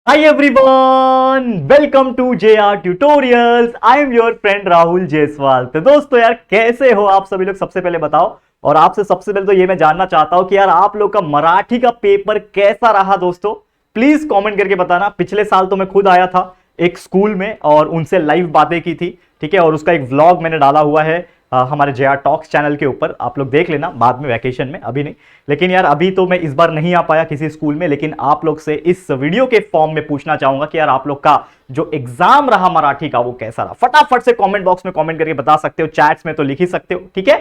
Hi everyone, welcome to JR Tutorials. I am your friend Rahul Jaiswal. तो दोस्तों यार कैसे हो आप सभी लोग, सबसे पहले बताओ। और आपसे सबसे पहले तो ये मैं जानना चाहता हूं कि यार आप लोग का मराठी का पेपर कैसा रहा दोस्तों। प्लीज कमेंट करके बताना। पिछले साल तो मैं खुद आया था एक स्कूल में और उनसे लाइव बातें की थी, ठीक है। और उसका एक व्लॉग मैंने डाला हुआ है हमारे JR टॉक्स चैनल के ऊपर, आप लोग देख लेना बाद में, वैकेशन में, अभी नहीं। लेकिन यार अभी तो मैं इस बार नहीं आ पाया किसी स्कूल में, लेकिन आप लोग से इस वीडियो के फॉर्म में पूछना चाहूंगा कि यार आप लोग का जो एग्जाम रहा मराठी का वो कैसा रहा। फटाफट से कमेंट बॉक्स में कमेंट करके बता सकते हो, चैट्स में तो लिख ही सकते हो, ठीक है।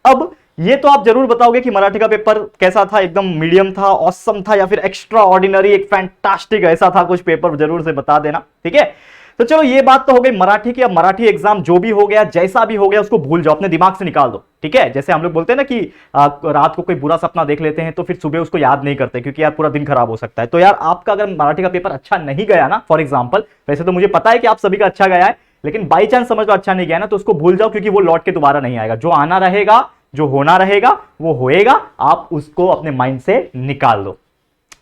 अब ये तो आप जरूर बताओगे कि मराठी का पेपर कैसा था, एकदम मीडियम था, ऑसम था, या फिर एक्स्ट्रा ऑर्डिनरी, एक फैंटास्टिक ऐसा था कुछ पेपर, जरूर से बता देना, ठीक है। तो चलो ये बात तो हो गई मराठी की। अब मराठी एग्जाम जो भी हो गया, जैसा भी हो गया, उसको भूल जाओ, अपने दिमाग से निकाल दो, ठीक है। जैसे हम लोग बोलते हैं ना कि रात को कोई बुरा सपना देख लेते हैं तो फिर सुबह उसको याद नहीं करते, क्योंकि यार पूरा दिन खराब हो सकता है। तो यार आपका अगर मराठी का पेपर अच्छा नहीं गया ना, फॉर एग्जाम्पल, वैसे तो मुझे पता है कि आप सभी का अच्छा गया है, लेकिन बाई चांस समझ लो अच्छा नहीं गया ना, तो उसको भूल जाओ, क्योंकि वो लौट के दोबारा नहीं आएगा। जो आना रहेगा, जो होना रहेगा वो होएगा, आप उसको अपने माइंड से निकाल दो।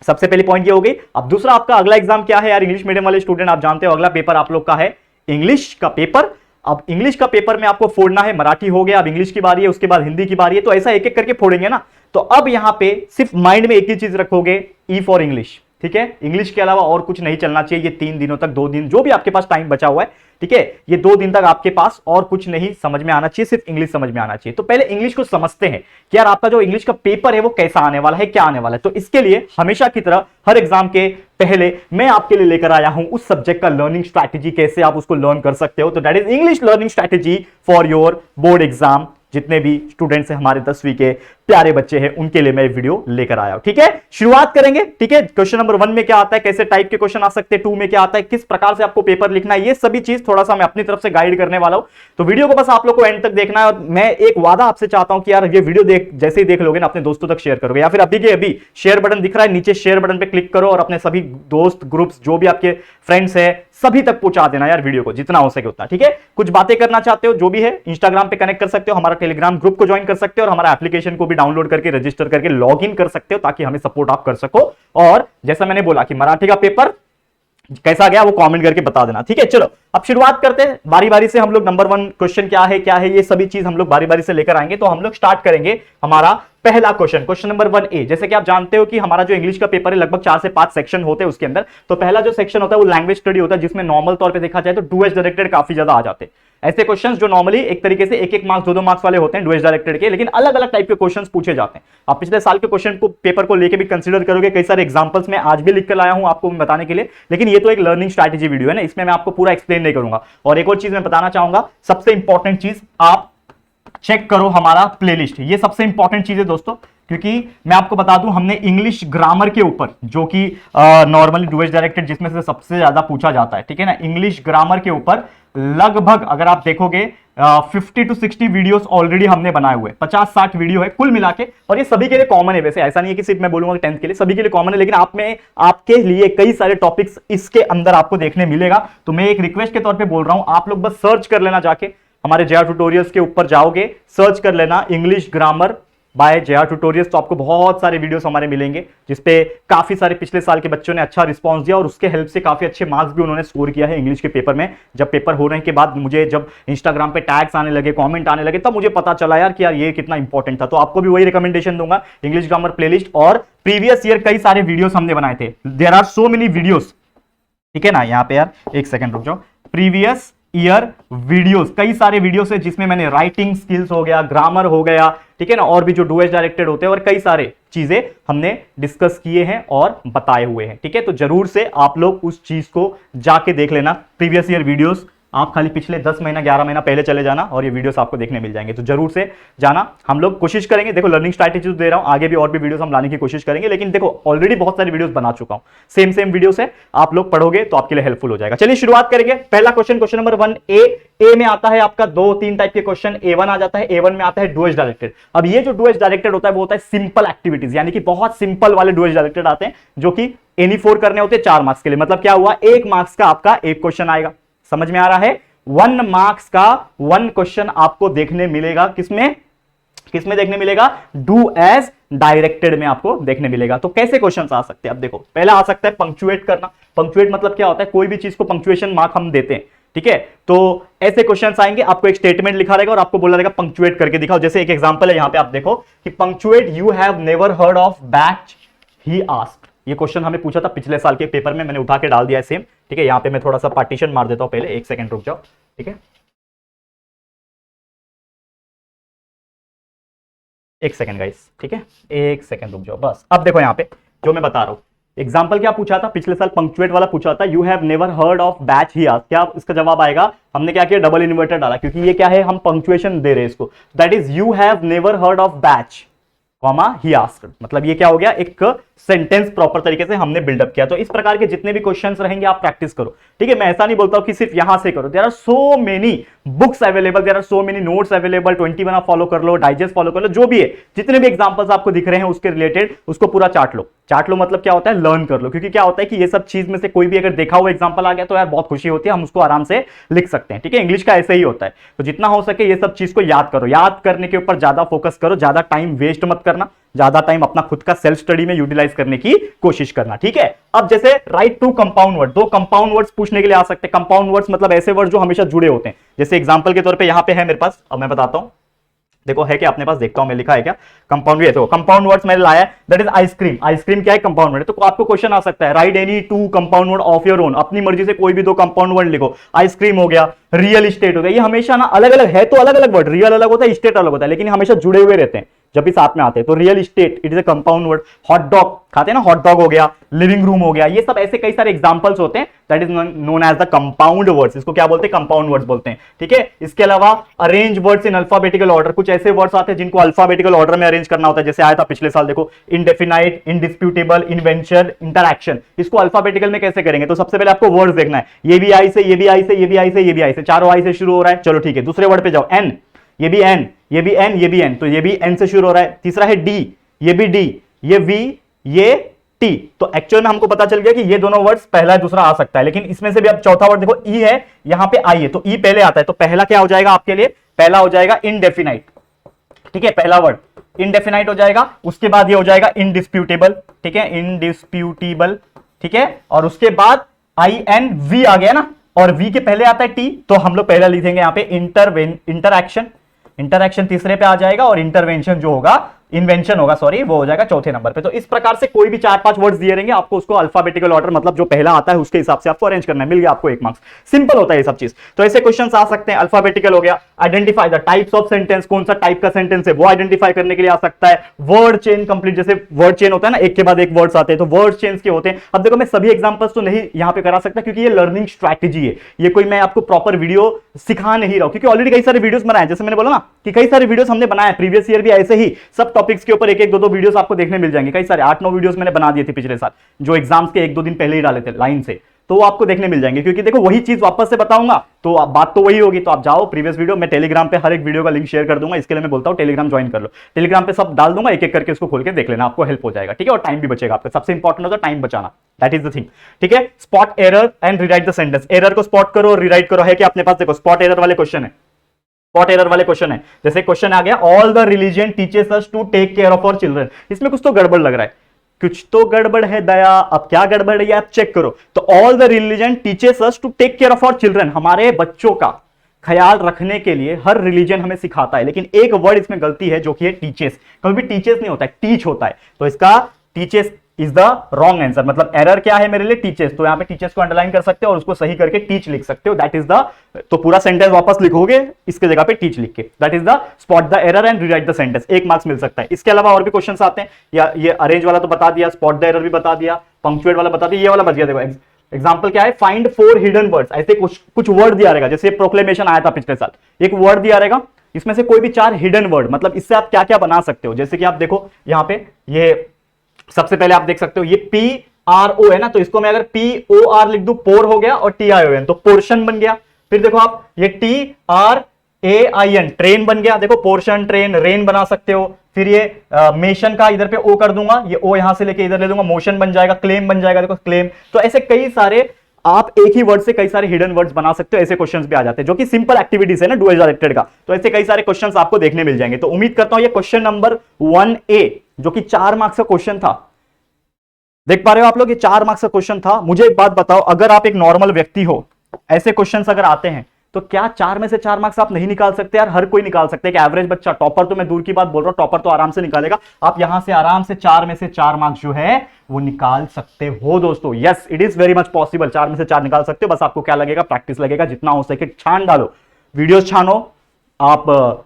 सबसे पहली पॉइंट ये हो गई। अब दूसरा, आपका अगला एग्जाम क्या है यार, इंग्लिश मीडियम वाले स्टूडेंट आप जानते हो अगला पेपर आप लोग का है इंग्लिश का पेपर। अब इंग्लिश का पेपर में आपको फोड़ना है, मराठी हो गया, अब इंग्लिश की बारी है, उसके बाद हिंदी की बारी है, तो ऐसा एक एक करके फोड़ेंगे ना। तो अब यहां पे सिर्फ माइंड में एक ही चीज रखोगे, ई फॉर इंग्लिश, ठीक है। इंग्लिश के अलावा और कुछ नहीं चलना चाहिए ये 3 दिनों तक, 2 दिन जो भी आपके पास टाइम बचा हुआ है, ठीक है। ये 2 दिन तक आपके पास और कुछ नहीं समझ में आना चाहिए, सिर्फ इंग्लिश समझ में आना चाहिए। तो पहले इंग्लिश को समझते हैं कि यार आपका जो इंग्लिश का पेपर है वो कैसा आने वाला है, क्या आने वाला है। तो इसके लिए हमेशा की तरह हर एग्जाम के पहले मैं आपके लिए लेकर आया हूं उस सब्जेक्ट का लर्निंग स्ट्रैटेजी, कैसे आप उसको लर्न कर सकते हो। तो that is English learning strategy for your board exam. जितने भी स्टूडेंट्स हैं हमारे 10वीं के प्यारे बच्चे हैं, उनके लिए मैं वीडियो लेकर आया हूं, ठीक है। शुरुआत करेंगे, ठीक है। क्वेश्चन नंबर 1 में क्या आता है, कैसे टाइप के क्वेश्चन आ सकते हैं, 2 में क्या आता है, किस प्रकार से आपको पेपर लिखना है, ये सभी चीज थोड़ा सा मैं अपनी तरफ से गाइड करने वाला हूं। तो वीडियो को बस आप लोग को एंड तक देखना है। और मैं एक वादा आपसे चाहता हूं कि यार ये वीडियो जैसे ही देख लोगे ना, अपने दोस्तों तक शेयर करोगे, या फिर अभी के अभी शेयर बटन दिख रहा है नीचे, शेयर बटन पे क्लिक करो और अपने सभी दोस्त ग्रुप्स, जो भी आपके फ्रेंड्स है, सभी तक पहुंचा देना यार वीडियो को, जितना हो सके उतना, ठीक है। कुछ बातें करना चाहते हो जो भी है, इंस्टाग्राम पे कनेक्ट कर सकते हो, हमारा टेलीग्राम ग्रुप को ज्वाइन कर सकते हो, और हमारा एप्लीकेशन को भी डाउनलोड करके रजिस्टर करके लॉग इन कर सकते हो, ताकि हमें सपोर्ट आप कर सको। और जैसा मैंने बोला कि मराठी का पेपर कैसा गया वो कमेंट करके बता देना, ठीक है। चलो अब शुरुआत करते हैं बारी बारी से। हम लोग नंबर 1 क्वेश्चन क्या है ये सभी चीज हम लोग बारी बारी से लेकर आएंगे। तो हम लोग स्टार्ट करेंगे हमारा पहला क्वेश्चन, क्वेश्चन नंबर 1A। जैसे कि आप जानते हो कि हमारा जो इंग्लिश का पेपर है लगभग 4 से 5 सेक्शन होते हैं उसके अंदर। तो पहला जो सेक्शन होता है वो लैंग्वेज स्टडी होता है, जिसमें नॉर्मल तौर पे देखा जाए तो डू एज डायरेक्टेड काफी ज्यादा आ जाते हैं। ऐसे क्वेश्चंस जो नॉर्मली एक तरीके से 1-1 मार्क्स 2-2 मार्क्स वाले होते हैं डू एज डायरेक्टेड के, लेकिन अलग अलग टाइप के क्वेश्चंस पूछे जाते हैं। आप पिछले साल के क्वेश्चन को पेपर को लेके भी कंसीडर करोगे, कई सारे एग्जांपल्स मैं आज भी लिख कर लाया हूं आपको बताने के लिए। लेकिन ये तो एक लर्निंग स्ट्रैटेजी वीडियो है ना, इसमें मैं आपको पूरा एक्सप्लेन नहीं करूंगा। और एक और चीज मैं बताना चाहूंगा, सबसे इंपॉर्टेंट चीज आप चेक करो हमारा प्लेलिस्ट, ये सबसे इंपॉर्टेंट चीज है दोस्तों। क्योंकि मैं आपको बता दूं, हमने इंग्लिश ग्रामर के ऊपर, जो कि नॉर्मली डू एज डायरेक्टेड जिसमें से सबसे ज्यादा पूछा जाता है, ठीक है ना, इंग्लिश ग्रामर के ऊपर लगभग अगर आप देखोगे 50 to 60 वीडियोस ऑलरेडी हमने बनाए हुए, 50-60 वीडियो है कुल मिला के। और ये सभी के लिए कॉमन है, वैसे ऐसा नहीं है कि सिर्फ मैं बोलूंगा 10th के लिए, सभी के लिए कॉमन है। लेकिन आप में आपके लिए कई सारे टॉपिक्स इसके अंदर आपको देखने मिलेगा। तो मैं एक रिक्वेस्ट के तौर पे बोल रहा हूं, आप लोग बस सर्च कर लेना, जाके हमारे JR ट्यूटोरियल्स के ऊपर जाओगे, सर्च कर लेना English grammar bye JR tutorials, तो आपको बहुत सारे वीडियोस हमारे मिलेंगे, जिसपे काफी सारे पिछले साल के बच्चों ने अच्छा रिस्पांस दिया, और उसके हेल्प से काफी अच्छे मार्क्स भी उन्होंने स्कोर किया है इंग्लिश के पेपर में। जब पेपर होने के बाद मुझे जब इंस्टाग्राम पे टैग्स आने लगे, कमेंट आने लगे, तब मुझे पता चला यार कि यार ये कितना इंपॉर्टेंट था। तो आपको भी वही रिकमेंडेशन दूंगा, इंग्लिश ग्रामर प्लेलिस्ट। और प्रीवियस ईयर कई सारे वीडियोस हमने बनाए थे, there are so many videos, ठीक है ना। यहां पे यार एक सेकंड रुक जाओ, प्रीवियस ईयर वीडियोस, कई सारे वीडियोस है जिसमें मैंने राइटिंग स्किल्स हो गया, ग्रामर हो गया, ठीक है ना, और भी जो डू एज डायरेक्टेड होते हैं, और कई सारे चीजें हमने डिस्कस किए हैं और बताए हुए हैं, ठीक है। तो जरूर से आप लोग उस चीज को जाके देख लेना, प्रीवियस ईयर वीडियोस। आप खाली पिछले 10 महीना 11 महीना पहले चले जाना और ये वीडियोस आपको देखने मिल जाएंगे। तो जरूर से जाना, हम लोग कोशिश करेंगे, देखो लर्निंग स्ट्रैटेजी दे रहा हूं, आगे भी और भी वीडियोस हम लाने की कोशिश करेंगे। लेकिन देखो ऑलरेडी बहुत सारी वीडियोस बना चुका हूं, सेम वीडियोस है, आप लोग पढ़ोगे तो आपके लिए हेल्पफुल हो जाएगा। चलिए शुरुआत करेंगे। पहला क्वेश्चन, क्वेश्चन नंबर 1A में आता है आपका 2-3 टाइप के क्वेश्चन। A1 आ जाता है, A1 में आता है डू एज डायरेक्टेड। अब ये जो डू एज डायरेक्टेड होता है वो होता है सिंपल एक्टिविटीज, यानी कि बहुत सिंपल वाले डू एज डायरेक्टेड आते हैं, जो कि एनी 4 करने होते हैं 4 मार्क्स के लिए। मतलब क्या हुआ, 1 मार्क्स का आपका एक क्वेश्चन आएगा, समझ में आ रहा है। 1 मार्क्स का 1 क्वेश्चन आपको देखने मिलेगा, किसमें देखने मिलेगा, डू एज डायरेक्टेड में आपको देखने मिलेगा। तो कैसे क्वेश्चंस आ सकते हैं, अब देखो पहला आ सकता है पंक्चुएट करना। पंक्चुएट मतलब क्या होता है, कोई भी चीज को पंक्चुएशन मार्क हम देते हैं, ठीक है। तो ऐसे क्वेश्चंस आएंगे, आपको एक स्टेटमेंट लिखा रहेगा और आपको बोला रहेगा पंक्चुएट करके दिखाओ। जैसे एक एग्जांपल है यहां पे आप देखो कि punctuate you have never heard of batch he asked. ये क्वेश्चन हमें पूछा था पिछले साल के पेपर में, मैंने उठा के डाल दिया है सेम, ठीक है। यहां पे मैं थोड़ा सा पार्टीशन मार देता हूं, पहले एक सेकंड रुक जाओ, ठीक है, एक सेकंड गाइस, ठीक है, एक सेकंड रुक जाओ बस। अब देखो यहां पे जो मैं बता रहा हूं, एग्जाम्पल क्या पूछा था पिछले साल, पंक्चुएट वाला पूछा था, you have never heard of batch he asked. क्या इसका जवाब आएगा, हमने क्या किया, डबल इन्वर्टर डाला, क्योंकि ये क्या है, हम पंक्चुएशन दे रहे हैं इसको। That is you have never heard of batch comma he asked, मतलब ये क्या हो गया, एक सेंटेंस प्रॉपर तरीके से हमने बिल्डअप किया। तो इस प्रकार के जितने भी क्वेश्चंस रहेंगे आप प्रैक्टिस करो, ठीक है। मैं ऐसा नहीं बोलता हूं कि सिर्फ यहां से करो, there are so many books available, there are so many notes available, 21 आप फॉलो कर लो, डाइजेस्ट फॉलो कर लो, जो भी है, जितने भी एग्जांपल्स आपको दिख रहे हैं उसके रिलेटेड उसको पूरा चाट लो। चाट लो मतलब क्या होता है, लर्न कर लो, क्योंकि क्या होता है कि ये सब चीज में से कोई भी अगर देखा हुआ एग्जांपल आ गया तो यार बहुत खुशी होती है, हम उसको आराम से लिख सकते हैं, ठीक है। इंग्लिश का ऐसे ही होता है, तो जितना हो सके ये सब चीज को याद करो, याद करने के ऊपर ज्यादा फोकस करो, ज्यादा टाइम वेस्ट मत करना, ज्यादा टाइम अपना खुद का सेल्फ स्टडी में यूटिलाइज करने की कोशिश करना, ठीक है। अब जैसे राइट टू कंपाउंड वर्ड, दो कंपाउंड वर्ड्स पूछने के लिए आ सकते हैं। कंपाउंड वर्ड्स मतलब ऐसे वर्ड जो हमेशा जुड़े होते हैं, जैसे एग्जांपल के तौर पे यहां पे है मेरे पास, अब मैं बताता हूं, देखो है क्या अपने पास, देखता हूं मैं लिखा है क्या, कंपाउंड, ये देखो कंपाउंड वर्ड्स मैंने लाया है, दैट इज आइसक्रीम। आइसक्रीम क्या है, कंपाउंड वर्ड है। तो आपको क्वेश्चन आ सकता है, right any two compound word of your own, अपनी मर्जी से कोई भी दो कंपाउंड वर्ड लिखो। आइसक्रीम हो गया, रियल इस्टेट हो गया, ये हमेशा ना अलग अलग है, तो अलग अलग वर्ड, रियल अलग होता है, स्टेट अलग होता है, लेकिन हमेशा जुड़े हुए रहते हैं जब भी साथ में आते हैं। तो real estate it is a compound word. Hot dog खाते हैं ना, हॉट डॉग हो गया, लिविंग रूम हो गया, ये सब ऐसे कई सारे एग्जांपल्स होते हैं, that is known as the compound words. इसको क्या बोलते हैं, कंपाउंड वर्ड्स बोलते हैं, ठीक है। इसके अलावा arrange words in alphabetical order, कुछ ऐसे वर्ड्स आते हैं जिनको अल्फाबेटिकल ऑर्डर में अरेंज करना होता है, जैसे आया था पिछले साल, देखो इंडेफिनाइट, इंडिस्प्यूटेबल, इन्वेंशन, इंटरैक्शन। इसको अल्फाबेटिकल में कैसे करेंगे, तो सबसे पहले आपको वर्ड्स देखना है, ये भी आई से, ये भी आई से, ये भी आई से, ये भी आई से, चारों आई से शुरू हो रहा है, चलो ठीक है। दूसरे वर्ड पे जाओ, एन, ये भी एन, ये भी एन, ये भी एन, तो ये भी एन से शुरू हो रहा है। तीसरा है डी, ये भी डी, ये वी, ये टी। तो एक्चुअल में हमको पता चल गया कि ये दोनों वर्ड्स पहला है, दूसरा आ सकता है, लेकिन इसमें से भी अब चौथा वर्ड देखो, ई है, यहां पे आई है, तो ई पहले आता है, तो पहला क्या हो जाएगा आपके लिए, पहला हो जाएगा इनडेफिनाइट, ठीक है, पहला वर्ड इनडेफिनाइट हो जाएगा। उसके बाद ये हो जाएगा इनडिस्प्यूटेबल, ठीक है, इनडिस्प्यूटेबल, ठीक है। और उसके बाद आई एन वी आ गया ना, और वी के पहले आता है टी, तो हम लोग पहला लिखेंगे यहां पे इंटरैक्शन। इंटरैक्शन तीसरे पे आ जाएगा, और इंटरवेंशन जो होगा, इन्वेंशन होगा सॉरी, वो हो जाएगा चौथे नंबर पे। तो इस प्रकार से कोई भी 4-5 वर्ड्स दिए रहेंगे, आपको उसको अल्फाबेटिकल ऑर्डर, मतलब जो पहला आता है उसके हिसाब से आपको अरेंज करना है, मिल गया आपको 1 मार्क्स। सिंपल होता है ये सब चीज। तो ऐसे क्वेश्चंस आ सकते हैं, अल्फाबेटिकल हो गया, identify the types of sentence, कौन सा टाइप का सेंटेंस है वो आइडेंटिफाई करने के लिए आ सकता है। वर्ड चेन कंप्लीट, जैसे वर्ड चेन होता है ना, एक के बाद एक वर्ड्स आते हैं, तो वर्ड चेन्स के होते हैं। अब देखो मैं सभी एग्जांपल्स तो नहीं यहां पे करा सकता, क्योंकि ये लर्निंग स्ट्रैटेजी है, ये कोई मैं आपको प्रॉपर वीडियो सिखा नहीं रहा हूं, क्योंकि ऑलरेडी कई सारे वीडियोस बनाए, जैसे मैंने बोला ना कि कई सारे वीडियोस हमने बनाए, प्रीवियस ईयर भी ऐसे ही सब टॉपिक्स के ऊपर एक दो वीडियोस आपको देखने मिल जाएंगे, कई सारे 8-9 वीडियोस मैंने बना दिए थे पिछले साल, जो एग्जाम्स के 1-2 दिन पहले ही डाले थे लाइन से, तो वो आपको देखने मिल जाएंगे। क्योंकि देखो वही चीज वापस से बताऊंगा तो बात तो वही होगी, तो आप जाओ प्रीवियस वीडियो, मैं टेलीग्राम पे हर एक वीडियो का लिंक शेयर कर दूंगा, इसके लिए मैं बोलता हूं टेलीग्राम ज्वाइन कर लो, टेलीग्राम पे सब डाल दूंगा, एक एक करके उसको खोल के देख लेना, आपको हेल्प हो जाएगा, ठीक है। और टाइम भी बचेगा आपका, सबसे इंपॉर्टेंट होता है टाइम बचाना, दैट इज द थिंग, ठीक है। Spot error and rewrite the sentence, error को स्पॉट करो और रीराइट करो, है कि अपने पास देखो स्पॉट एरर वाले क्वेश्चन है, स्पॉट एरर वाले क्वेश्चन है। जैसे क्वेश्चन आ गया, all the religion teaches us to take care of our children, इसमें कुछ तो गड़बड़ लग रहा है, कुछ तो गड़बड़ है दया, अब क्या गड़बड़ है आप चेक करो। तो all the religion teaches us to take care of our children, हमारे बच्चों का ख्याल रखने के लिए हर रिलीजन हमें सिखाता है, लेकिन एक वर्ड इसमें गलती है जो कि है टीचेस, कभी भी टीचेस नहीं होता है, टीच होता है, तो इसका teaches is the wrong answer. मतलब एरर क्या है मेरे लिए, टीचेस, तो यहां पे टीचेस को अंडरलाइन कर सकते हो और उसको सही करके टीच लिख सकते हो, दैट इज द, तो पूरा सेंटेंस वापस लिखोगे इसके जगह पे टीच लिख के, that is the spot the error and rewrite the sentence, 1 marks मिल सकता है। इसके अलावा और भी क्वेश्चंस आते हैं, या ये अरेंज वाला तो बता दिया, स्पॉट द एरर भी बता दिया, पंक्चुएट वाला बता दिया, ये वाला बच गया। देखो एग्जाम्पल क्या है, फाइंड 4 हिडन वर्ड्स, ऐसे कुछ वर्ड दिया रहेगा, जैसे प्रोक्लेमेशन आया था पिछले साल, एक वर्ड दिया रहेगा, इसमें से कोई भी 4 हिडन वर्ड, मतलब इससे आप क्या क्या बना सकते हो। जैसे कि आप देखो यहां पे, ये सबसे पहले आप देख सकते हो, ये PRO है ना, तो इसको मैं अगर POR लिख दूं, पोर हो गया, और TION तो पोर्शन बन गया। फिर देखो आप ये TRAIN ट्रेन बन गया, देखो पोर्शन, ट्रेन, रेन बना सकते हो। फिर ये मेशन का इधर पे ओ कर दूंगा, ये ओ यहां से लेके इधर ले दूंगा, मोशन बन जाएगा, क्लेम बन जाएगा, देखो क्लेम। तो ऐसे कई सारे आप एक ही वर्ड से कई सारे हिडन वर्ड्स बना सकते हो, ऐसे क्वेश्चंस भी आ जाते हैं, जो कि सिंपल एक्टिविटीज है ना डुअल डायरेक्टेड का, तो ऐसे कई सारे क्वेश्चंस आपको देखने मिल जाएंगे। तो उम्मीद करता हूं ये क्वेश्चन नंबर 1A जो कि 4 मार्क्स का क्वेश्चन था, देख पा रहे हो आप लोग, ये 4 मार्क्स का क्वेश्चन था। मुझे एक बात बताओ, अगर आप एक नॉर्मल व्यक्ति हो, ऐसे क्वेश्चंस अगर आते हैं तो क्या 4 में से 4 मार्क्स आप नहीं निकाल सकते? यार हर कोई निकाल सकते हैं, कि एवरेज बच्चा, टॉपर तो मैं दूर की बात बोल रहा हूं, टॉपर तो आराम से निकालेगा। आप यहां से आराम से 4 में से 4 मार्क्स जो है वो निकाल सकते हो दोस्तों। Yes, it is very much possible, 4 में से 4 निकाल सकते हो। बस आपको क्या लगेगा? प्रैक्टिस लगेगा, जितना हो सके छान डालो, वीडियोस छानो आप,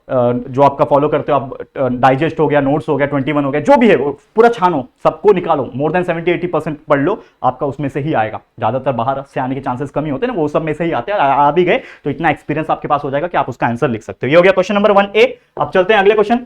जो आपका फॉलो करते हो आप, डाइजेस्ट हो गया, नोट्स हो गया, 21 हो गया, जो भी है वो पूरा छानो, सबको निकालो। मोर देन 70-80% पढ़ लो, आपका उसमें से ही आएगा। ज्यादातर बाहर से आने के चांसेस कम ही होते हैं ना, वो सब में से ही आते हैं। आ भी गए तो इतना एक्सपीरियंस आपके पास हो जाएगा कि आप उसका आंसर लिख सकते हो। ये हो गया क्वेश्चन नंबर 1A। अब चलते हैं अगले क्वेश्चन,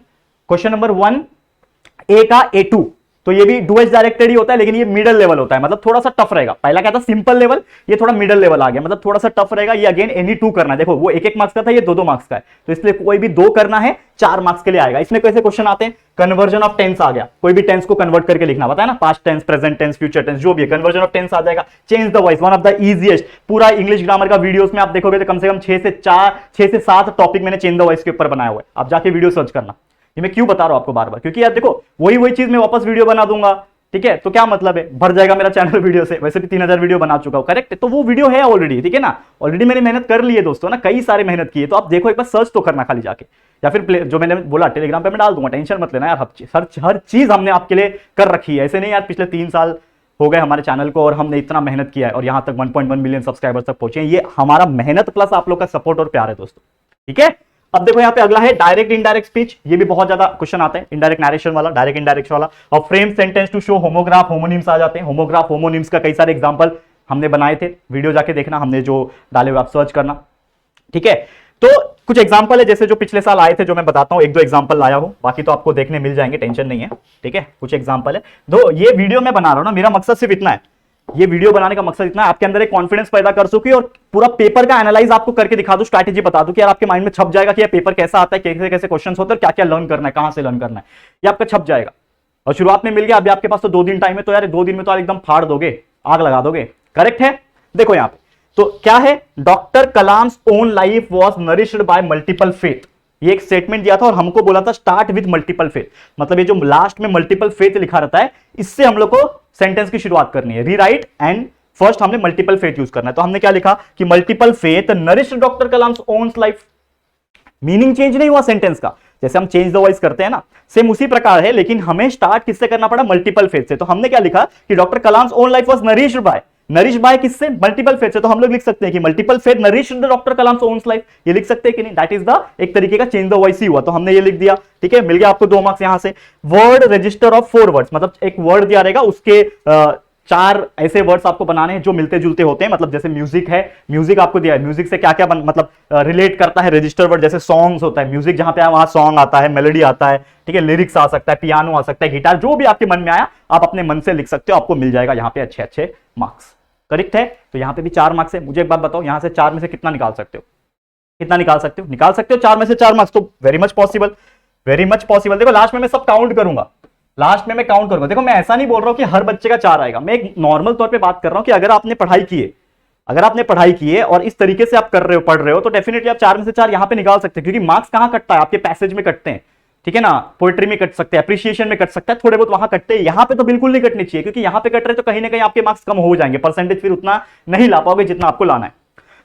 क्वेश्चन नंबर 1A का A2। तो ये भी डू एज डायरेक्टेड ही होता है, लेकिन ये मिडल लेवल होता है, मतलब थोड़ा सा टफ रहेगा। पहला क्या था? सिंपल लेवल, ये थोड़ा मिडल लेवल आ गया, मतलब थोड़ा सा टफ रहेगा। ये अगेन एनी 2 करना है। देखो वो 1-1 मार्क्स का था, ये 2-2 मार्क्स का है, तो इसलिए कोई भी 2 करना है, 4 मार्क्स के लिए आएगा। इसमें कैसे क्वेश्चन आते हैं? कन्वर्जन ऑफ टेंस आ गया, कोई भी टेंस को कन्वर्ट करके लिखना, बताया ना, past tense, present tense, future tense, जो भी है, कन्वर्जन ऑफ टेंस आ जाएगा। Change the voice, one of the easiest, पूरा इंग्लिश ग्रामर का वीडियोस में आप देखोगे तो कम से कम 6 से 7 टॉपिक मैंने चेंज द वॉइस के ऊपर बनाया हुआ है। आप जाके वीडियो सर्च करना। ये मैं क्यों बता रहा हूं आपको बार बार? क्योंकि यार देखो, वही चीज मैं वापस वीडियो बना दूंगा, ठीक है, तो क्या मतलब है? भर जाएगा मेरा चैनल वीडियो से। वैसे भी 3000 वीडियो बना चुका हूं, करेक्ट? तो वो वीडियो है ऑलरेडी, ठीक है ना, ऑलरेडी मैंने मेहनत कर ली है दोस्तों ना, कई सारे मेहनत की है। तो आप देखो, एक बार सर्च तो करना खाली जाके, या फिर जो मैंने बोला टेलीग्राम पे मैं डाल दूंगा, टेंशन मत लेना यार। हर चीज हमने आपके लिए कर रखी है। ऐसे नहीं यार, पिछले 3 साल हो गए हमारे चैनल को और हमने इतना मेहनत किया है और यहां तक 1.1 मिलियन सब्सक्राइबर्स तक पहुंचे हैं। ये हमारा मेहनत प्लस आप लोग का सपोर्ट और प्यार है दोस्तों, ठीक है। अब देखो यहाँ पे अगला है डायरेक्ट इनडायरेक्ट स्पीच। ये भी बहुत ज्यादा क्वेश्चन आते हैं, इनडायरेक्ट नरेशन वाला, डायरेक्ट इनडायरेक्ट वाला। और frame sentence to show homograph homonyms आ जाते हैं। होमोग्राफ होमोनिम्स का कई सारे एग्जांपल हमने बनाए थे, वीडियो जाके देखना, हमने जो डाले हुए आप सर्च करना, ठीक है। तो कुछ एग्जांपल है जैसे जो पिछले साल आए थे, जो मैं बताता हूं, 1-2 एग्जांपल लाया हूं, बाकी तो आपको देखने मिल जाएंगे, टेंशन नहीं है, ठीक है। कुछ एग्जांपल है, दो ये वीडियो मैं बना रहा हूं ना, मेरा मकसद सिर्फ इतना है, ये वीडियो बनाने का मकसद इतना है, आपके अंदर एक कॉन्फिडेंस पैदा कर सके और पूरा पेपर का एनालाइज आपको करके दिखा दूं, स्ट्रैटेजी बता दूं कि यार आपके माइंड में छप जाएगा कि ये पेपर कैसा आता है, कैसे कैसे क्वेश्चंस होते हैं, क्या क्या लर्न करना है, कहां से लर्न करना है, ये आपका छप जाएगा। और शुरुआत में मिल गया, अभी आपके पास तो 2 दिन टाइम है, तो यार 2 दिन में तो आप एकदम फाड़ दोगे, आग लगा दोगे, करेक्ट है। देखो यहां पे तो क्या है, doctor Kalam's own life was nourished bye multiple faith. ये एक स्टेटमेंट दिया था और हमको बोला था स्टार्ट विद मल्टीपल फेथ, मतलब ये जो लास्ट में मल्टीपल फेथ लिखा रहता है, इससे हम लोग को सेंटेंस की शुरुआत करनी है, रीराइट एंड फर्स्ट हमने मल्टीपल फेथ यूज करना है। तो हमने क्या लिखा कि multiple faith nourished doctor Kalam's own life. Meaning change नहीं हुआ सेंटेंस का, जैसे हम चेंज द वॉइस करते हैं ना, सेम उसी प्रकार है, लेकिन हमें स्टार्ट किससे करना पड़ा? मल्टीपल फेथ से। तो हमने क्या लिखा कि doctor Kalam's own life was nourished by, nourish by किससे? मल्टीपल फेथ से। तो हम लोग लिख सकते हैं कि multiple faith nourished doctor Kalam's own life, ये लिख सकते हैं कि नहीं? दैट इज द एक तरीके का चेंज द वॉइस ही हुआ, तो हमने ये लिख दिया, ठीक है। मिल गया आपको 2 मार्क्स यहां से। वर्ड रजिस्टर ऑफ 4 वर्ड्स, मतलब एक वर्ड दिया रहेगा, उसके 4 ऐसे वर्ड्स आपको बनाने हैं जो मिलते जुलते होते हैं, मतलब जैसे म्यूजिक है, म्यूजिक आपको दिया है, म्यूजिक से क्या क्या मतलब रिलेट करता है रजिस्टर वर्ड, जैसे सॉन्ग्स होता है, म्यूजिक जहां पे आया वहां सॉन्ग आता है, मेलोडी आता है, ठीक है, लिरिक्स आ सकता है, पियानो आ सकता है, गिटार, जो भी आपके मन में आया आप अपने मन से लिख सकते हो, आपको मिल जाएगा यहाँ पे अच्छे अच्छे मार्क्स, करेक्ट है। तो यहाँ पे भी 4 मार्क्स है। मुझे एक बात बताओ, यहां से 4 में से कितना निकाल सकते हो? कितना निकाल सकते हो? निकाल सकते हो 4 में से 4 मार्क्स, तो very much possible, very much possible. देखो लास्ट में मैं सब काउंट करूंगा, लास्ट में मैं काउंट करूंगा। देखो मैं ऐसा नहीं बोल रहा हूं कि हर बच्चे का 4 आएगा, मैं एक नॉर्मल तौर पे बात कर रहा हूं कि अगर आपने पढ़ाई की है, अगर आपने पढ़ाई की है और इस तरीके से आप कर रहे हो, पढ़ रहे हो, तो डेफिनेटली आप 4 में से 4 यहां पे निकाल सकते हैं, क्योंकि मार्क्स कहां कटता है? आपके पैसेज में कटते हैं, ठीक है ना, पोएट्री में कट सकते हैं, एप्रिसिएशन में कट सकता है, थोड़े बहुत वहां कटते हैं, यहां पे तो बिल्कुल नहीं कटने चाहिए, क्योंकि यहां पे कट रहे तो कहीं ना कहीं आपके मार्क्स कम हो जाएंगे, परसेंटेज फिर उतना नहीं ला पाओगे जितना आपको लाना है।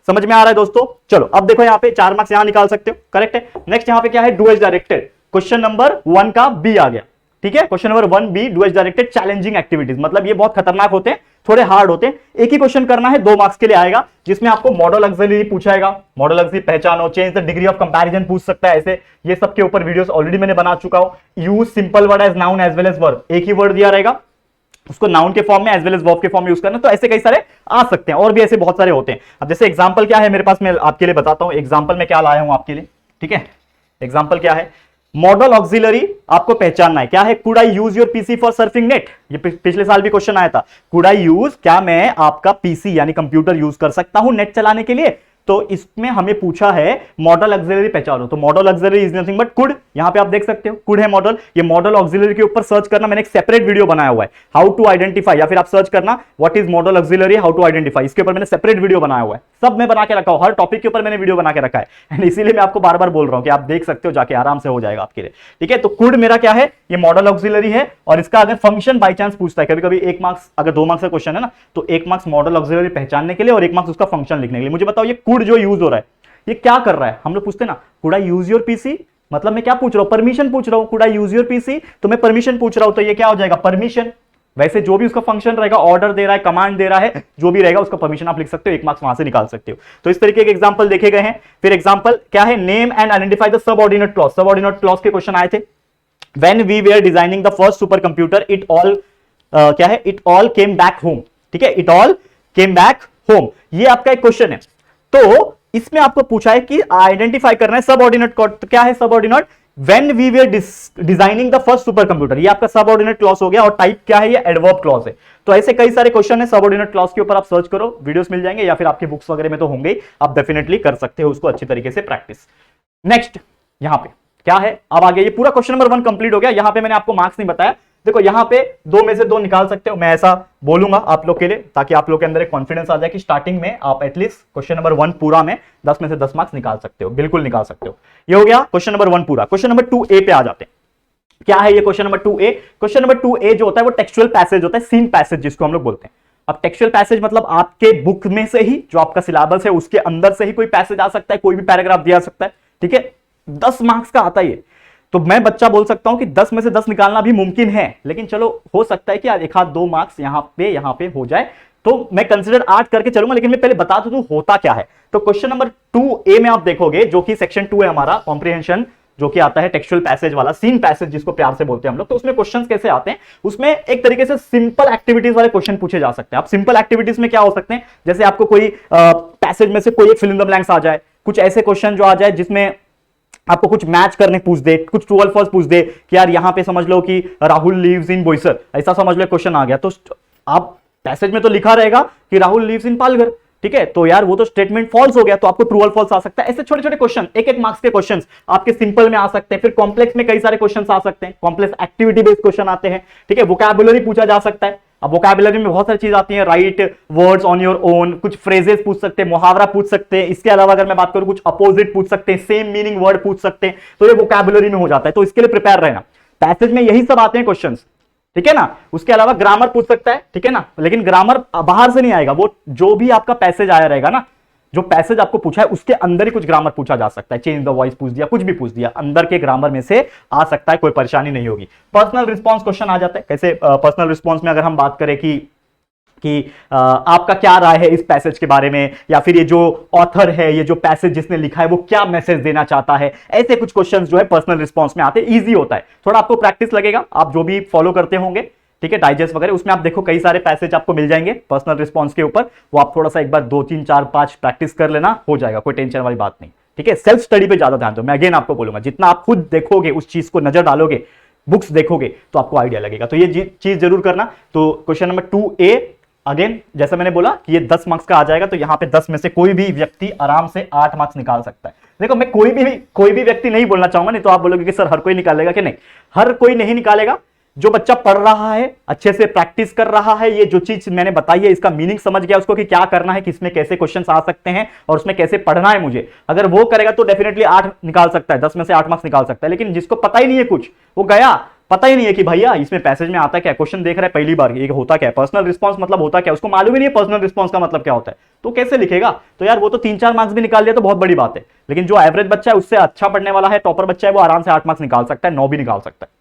समझ में आ रहा है दोस्तों? चलो अब देखो यहाँ पे 4 मार्क्स यहां निकाल सकते हो, करेक्ट है। नेक्स्ट यहाँ पे क्या है? Do as directed. Question number 1 का बी आ गया, ठीक है। Question number 1 B, do as directed challenging activities, मतलब ये बहुत खतरनाक होते हैं, थोड़े हार्ड होते हैं। एक ही क्वेश्चन करना है, 2 मार्क्स के लिए आएगा, जिसमें आपको मॉडल ऑक्सिलरी पूछाएगा, मॉडल ऑक्सिलरी पहचानो, change the degree of comparison पूछ सकता है, ऐसे ये सब के ऊपर वीडियोस ऑलरेडी मैंने बना चुका हूं। Use simple word as noun as well as verb, एक ही वर्ड दिया रहेगा, उसको नाउन के फॉर्म में एज वेल एज वर्ब के फॉर्म में यूज करना। तो ऐसे कई सारे आ सकते हैं, और भी ऐसे बहुत सारे होते हैं। अब जैसे एग्जांपल क्या है मेरे पास, मैं आपके लिए बताता हूं एग्जांपल में क्या लाया हूं आपके लिए, ठीक है। एग्जांपल क्या है? मॉडल ऑक्सिलरी आपको पहचानना है, क्या है? Could I use your PC for surfing net, ये पिछले साल भी क्वेश्चन आया था। कुड आई यूज, क्या मैं आपका पीसी यानी कंप्यूटर यूज कर सकता हूं नेट चलाने के लिए? तो इसमें हमें पूछा है मॉडल ऑक्सिलरी पहचानो, तो model auxiliary is nothing but could. यहां पे आप देख सकते हो कुड है मॉडल। ये मॉडल ऑक्सिलरी के ऊपर सर्च करना, मैंने एक सेपरेट वीडियो बनाया हुआ है, हाउ टू आइडेंटिफाई, या फिर आप सर्च करना what is modal auxiliary how to identify, इसके ऊपर मैंने सेपरेट वीडियो बनाया हुआ है। सब मैं बना के रखा हूं, हर टॉपिक के ऊपर मैंने वीडियो बना के रखा है, एंड इसीलिए मैं आपको बार बार बोल रहा हूं कि आप देख सकते हो जाके, आराम से हो जाएगा आपके लिए। ठीक है, तो कुड मेरा क्या है, ये मॉडल ऑक्सिलरी है। और इसका अगर फंक्शन बाय चांस पूछता है, कभी कभी 1 मार्क्स, अगर 2 मार्क्स का क्वेश्चन है ना, तो 1 मार्क्स मॉडल ऑक्सिलरी पहचानने के लिए और 1 मार्क्स उसका फंक्शन लिखने के लिए। मुझे बताओ ये कुड जो यूज हो रहा है ये क्या कर रहा है? हम लोग पूछते हैं ना, could I use your PC, मतलब मैं क्या पूछ रहा हूं, परमिशन पूछ रहा हूं। Could I use your PC, तो मैं परमिशन पूछ रहा हूं, तो ये क्या हो जाएगा, परमिशन। वैसे जो भी उसका फंक्शन रहेगा, ऑर्डर दे रहा है, कमांड दे रहा है, जो भी रहेगा उसका परमिशन आप लिख सकते हो, 1 मार्क्स वहां से निकाल सकते हो। तो इस तरीके के एग्जांपल देखे गए हैं। फिर एग्जांपल क्या है, name and identify the subordinate clause. Subordinate clause के क्वेश्चन आए थे। When we were designing the first super computer it all क्या है, it all came back home. ठीक है, it all came back home, ये आपका एक क्वेश्चन है। तो इसमें आपको पूछा है कि आइडेंटिफाई करना है सबऑर्डिनेट क्लॉज। तो क्या है subordinate, when we were designing the first super computer, ये आपका सबऑर्डिनेट क्लॉज हो गया। और टाइप क्या है, ये एडवर्ब क्लॉज है। तो ऐसे कई सारे क्वेश्चन है सबऑर्डिनेट क्लॉज के ऊपर, आप सर्च करो, वीडियोस मिल जाएंगे, या फिर आपके बुक्स वगैरह में तो होंगे, आप डेफिनेटली कर सकते हो उसको अच्छी तरीके से प्रैक्टिस। नेक्स्ट यहां पे क्या है, अब आगे ये पूरा क्वेश्चन नंबर 1 कंप्लीट हो गया। यहां पे मैंने आपको मार्क्स नहीं बताया, देखो यहां पे 2 में से 2 निकाल सकते हो, मैं ऐसा बोलूंगा आप लोग के लिए, ताकि आप लोग के अंदर एक कॉन्फिडेंस आ जाए कि स्टार्टिंग में आप एटलीस्ट क्वेश्चन नंबर 1 पूरा में 10 में से 10 मार्क्स निकाल सकते हो, बिल्कुल निकाल सकते हो। ये हो गया क्वेश्चन नंबर 1 पूरा। क्वेश्चन नंबर 2A पे आ जाते हैं। क्या है ये question number 2A? Question number 2A जो होता है वो टेक्सचुअल पैसेज होता है, सीन पैसेज जिसको हम लोग बोलते हैं। अब टेक्सचुअल पैसेज मतलब आपके बुक में से ही, जो आपका सिलेबस है उसके अंदर से ही कोई पैसेज आ सकता है, कोई भी पैराग्राफ दिया सकता है। ठीक है, 10 मार्क्स का आता है। तो मैं बच्चा बोल सकता हूं कि 10 में से 10 निकालना भी मुमकिन है, लेकिन चलो हो सकता है कि एक आध 2 मार्क्स यहां पे हो जाए, तो मैं कंसीडर 8 करके चलूंगा। लेकिन मैं पहले बता दूं होता क्या है। तो क्वेश्चन नंबर 2A में आप देखोगे, जो कि सेक्शन 2 है हमारा कॉम्प्रिहेंशन, जो कि आता है टेक्सचुअल पैसेज वाला, सीन पैसेज जिसको प्यार से बोलते हैं हम लोग। तो उसमें क्वेश्चंस कैसे आते हैं, उसमें एक तरीके से सिंपल एक्टिविटीज वाले क्वेश्चन पूछे जा सकते हैं। आप सिंपल एक्टिविटीज में क्या हो सकते हैं, जैसे आपको कोई पैसेज में से कोई एक फिल इन द ब्लैंक्स आ जाए, कुछ ऐसे क्वेश्चन जो आ जाए जिसमें आपको कुछ मैच करने पूछ दे, कुछ ट्रू और फॉल्स पूछ दे कि यार यहां पे समझ लो कि राहुल लिव्स इन बोईसर, ऐसा समझ लो क्वेश्चन आ गया, तो आप पैसेज में तो लिखा रहेगा कि राहुल लिव्स इन पालघर। ठीक है, तो यार वो तो स्टेटमेंट फॉल्स हो गया, तो आपको ट्रू और फॉल्स आ सकता है। ऐसे छोटे छोटे क्वेश्चन, एक एक मार्क्स के क्वेश्चंस आपके सिंपल में आ सकते हैं। फिर कॉम्प्लेक्स में कई सारे क्वेश्चंस आ सकते हैं, कॉम्प्लेक्स एक्टिविटी बेस्ड क्वेश्चन आते हैं। ठीक है, वोकैबुलरी पूछा जा सकता है। अब वोकैबुलरी में बहुत सारी चीज आती है, right words on your own, कुछ फ्रेजेस पूछ सकते हैं, मुहावरा पूछ सकते हैं। इसके अलावा अगर मैं बात करूं, कुछ अपोजिट पूछ सकते हैं, सेम मीनिंग वर्ड पूछ सकते हैं। तो ये वोकैबुलरी में हो जाता है, तो इसके लिए प्रिपेयर रहना। पैसेज में यही सब आते हैं क्वेश्चंस, ठीक है ना। उसके अलावा ग्रामर पूछ सकता है, ठीक है ना, लेकिन ग्रामर बाहर से नहीं आएगा, वो जो भी आपका पैसेज आया रहेगा ना, जो पैसेज आपको पूछा है उसके अंदर ही कुछ ग्रामर पूछा जा सकता है। चेंज द वॉइस पूछ दिया, कुछ भी पूछ दिया, अंदर के ग्रामर में से आ सकता है, कोई परेशानी नहीं होगी। पर्सनल रिस्पॉन्स क्वेश्चन आ जाता है। कैसे पर्सनल रिस्पॉन्स में अगर हम बात करें कि आपका क्या राय है इस पैसेज के बारे में, या फिर ये जो ऑथर है, ये जो पैसेज जिसने लिखा है वो क्या मैसेज देना चाहता है, ऐसे कुछ क्वेश्चंस जो है पर्सनल रिस्पॉन्स में आते हैं। इजी होता है, थोड़ा आपको प्रैक्टिस लगेगा, आप जो भी फॉलो करते होंगे, ठीक है, डाइजेस्ट वगैरह, उसमें आप देखो कई सारे पैसेज आपको मिल जाएंगे पर्सनल रिस्पॉन्स के ऊपर। वो आप थोड़ा सा एक बार 2 3 4 5 प्रैक्टिस कर लेना, हो जाएगा, कोई टेंशन वाली बात नहीं। ठीक है, सेल्फ स्टडी पे ज्यादा ध्यान दो। मैं अगेन आपको बोलूंगा, जितना आप खुद देखोगे, उस चीज को नजर डालोगे, बुक्स देखोगे, तो आपको आइडिया लगेगा। तो ये चीज जरूर करना। तो क्वेश्चन नंबर 2A अगेन जैसा मैंने बोला कि ये 10 मार्क्स का आ जाएगा, तो यहां पे 10 में से कोई भी व्यक्ति आराम से 8 मार्क्स निकाल सकता है। देखो मैं कोई भी व्यक्ति नहीं बोलना चाहूंगा, नहीं तो आप बोलोगे कि सर हर कोई निकालेगा, कि नहीं, हर कोई नहीं निकालेगा। जो बच्चा पढ़ रहा है, अच्छे से प्रैक्टिस कर रहा है, ये जो चीज मैंने बताई है इसका मीनिंग समझ गया उसको कि क्या करना है, किसमें कैसे क्वेश्चंस आ सकते हैं और उसमें कैसे पढ़ना है मुझे, अगर वो करेगा तो डेफिनेटली 8 निकाल सकता है, 10 में से 8 मार्क्स निकाल सकता है। लेकिन जिसको पता ही नहीं है कुछ, वो गया, पता ही नहीं है कि भैया इसमें पैसेज में आता क्या, क्वेश्चन देख रहा है पहली बार, ये होता क्या है, पर्सनल रिस्पॉन्स मतलब होता क्या, उसको मालूम ही नहीं है पर्सनल रिस्पॉन्स का मतलब क्या होता है, तो कैसे लिखेगा। तो यार वो तो 3-4 मार्क्स भी निकाल दिया तो बहुत बड़ी बात है। लेकिन जो एवरेज बच्चा है, उससे अच्छा पढ़ने वाला है, टॉपर बच्चा है, वो आराम से 8 मार्क्स निकाल सकता है, 9 भी निकाल सकता है।